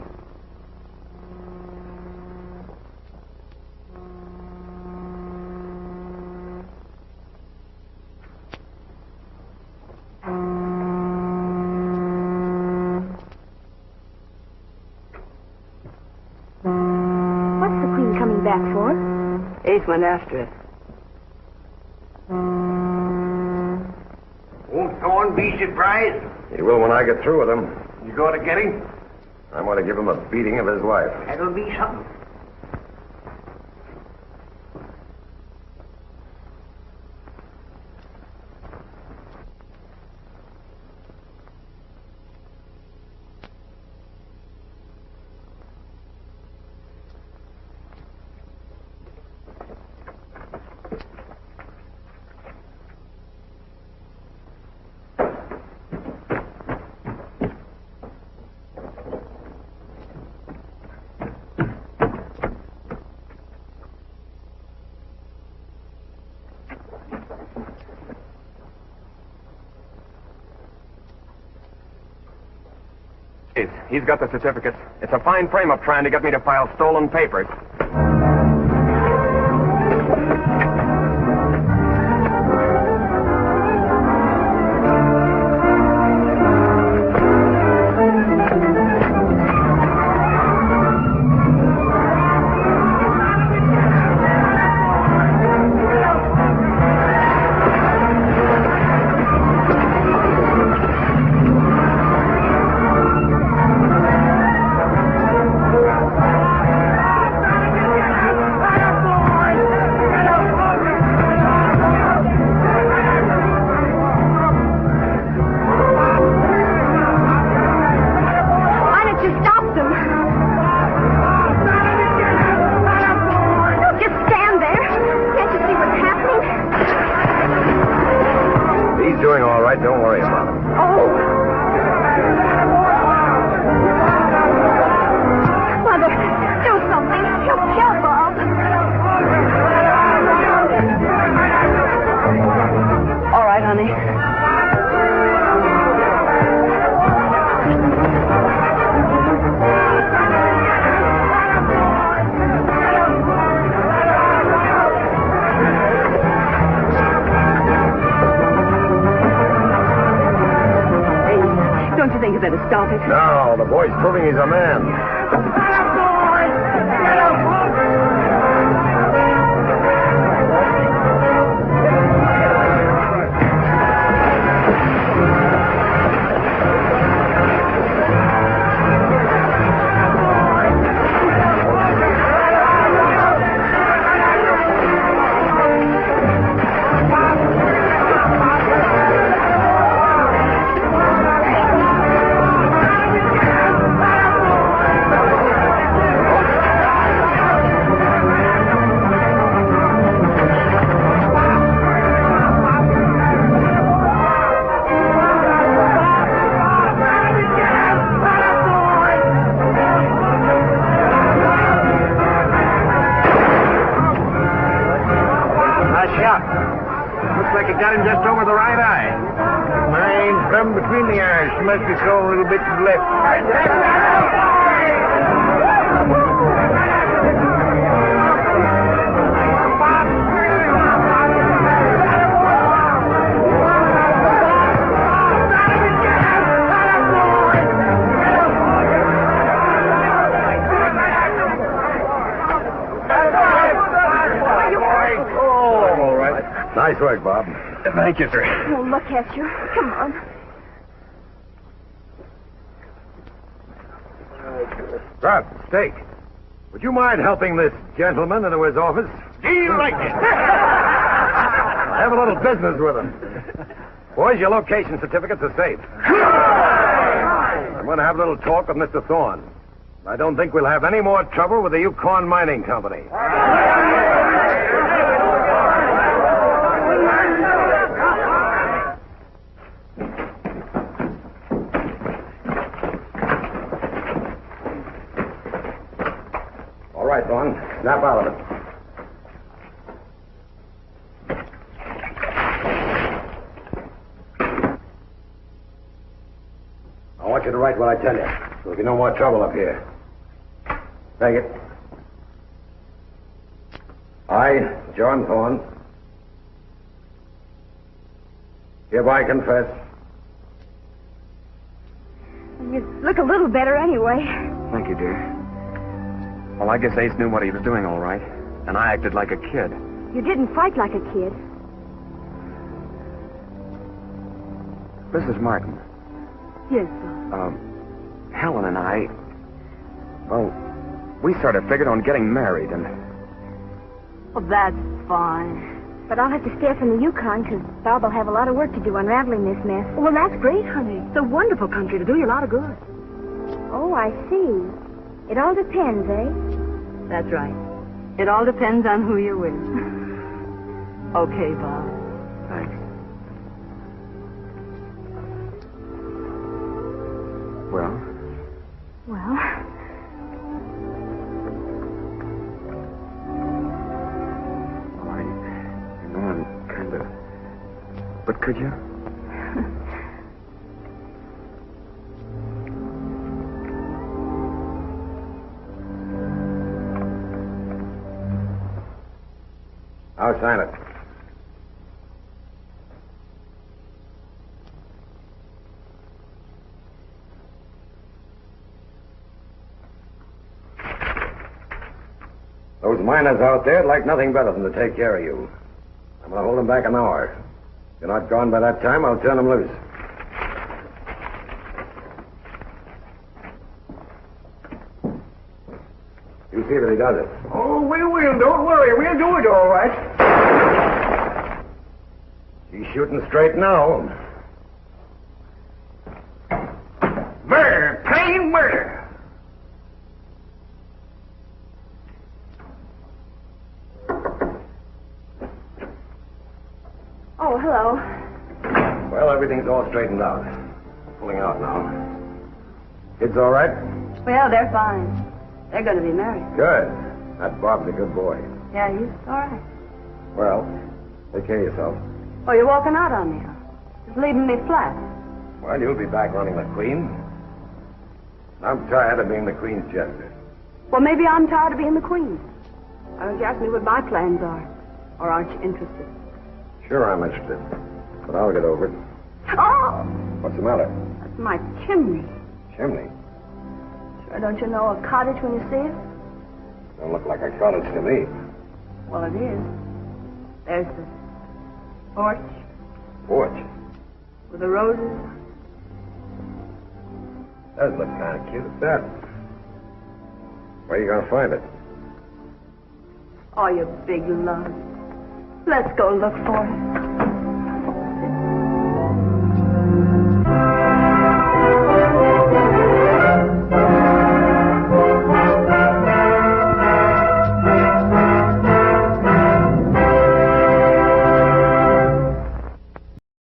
H: What's the Queen coming back for?
J: Ace went after it.
G: Won't Thorne be surprised?
C: He will when I get through with him.
L: You going to get him?
C: I'm going to give him a beating of his life.
G: That'll be something.
I: He's got the certificates. It's a fine frame-up trying to get me to file stolen papers.
C: Don't worry about him.
H: Mother, do something. He'll kill Bob.
J: All right, honey. Don't you think you better stop it?
C: No, the boy's proving he's a man.
L: shot. Looks like it got him just over the right eye.
A: Mine's from between the eyes. She must be thrown a little bit to the left.
C: Nice work, Bob.
M: Thank you, sir.
H: Oh, look at you. Come on.
C: Rod, Steak, would you mind helping this gentleman into his office?
L: Delighted.
C: I have a little business with him. Boys, your location certificates are safe. I'm going to have a little talk with Mr. Thorne. I don't think we'll have any more trouble with the Yukon Mining Company. All right, Thorne. Snap out of it. I want you to write what I tell you, so there'll be no more trouble up here. Take it. I, John Thorne, hereby confess.
H: You look a little better anyway.
I: Thank you, dear. Well, I guess Ace knew what he was doing all right, and I acted like a kid.
H: You didn't fight like a kid.
I: Mrs. Martin,
H: Yes, sir.
I: Helen and I, well, we sort of figured on getting married, and
D: Well, that's fine.
H: But I'll have to stay up in the Yukon because Bob will have a lot of work to do unraveling this mess.
D: Well, that's great, honey. It's a wonderful country to do you a lot of good.
H: Oh, I see. It all depends, eh?
D: That's right. It all depends on who you're with. Okay, Bob.
I: thanks. Well,
H: Well,
I: I'm kind of... But could you?
C: I'll sign it. Those miners out there would like nothing better than to take care of you. I'm going to hold them back an hour. If you're not gone by that time, I'll turn them loose. You see that he does it.
F: Oh, we will. Don't worry. We'll do it all right.
C: He's shooting straight now.
F: Murder. Plain murder.
H: oh, hello.
C: Well, everything's all straightened out. Pulling out now. Kids all right?
D: Well, they're fine. They're going to be married.
C: Good. That Bob's a good boy.
D: Yeah, he's all right.
C: Well, take care of yourself.
D: Oh, you're walking out on me, huh? Just leaving me flat.
C: Well, you'll be back running the Queen. I'm tired of being the Queen's jester.
D: Well, maybe I'm tired of being the queen. Why don't you ask me what my plans are? Or aren't you interested?
C: Sure, I'm interested. But I'll get over it.
D: Oh!
C: What's the matter?
D: That's my chimney.
C: Chimney?
D: Sure, don't you know a cottage when you see it?
C: Don't look like a cottage to me.
D: Well, it is. There's the porch
C: Porch?
D: with the roses.
C: Does look kind of cute at that. Where are you going to find it?
D: Oh, you big love. Let's go look for it.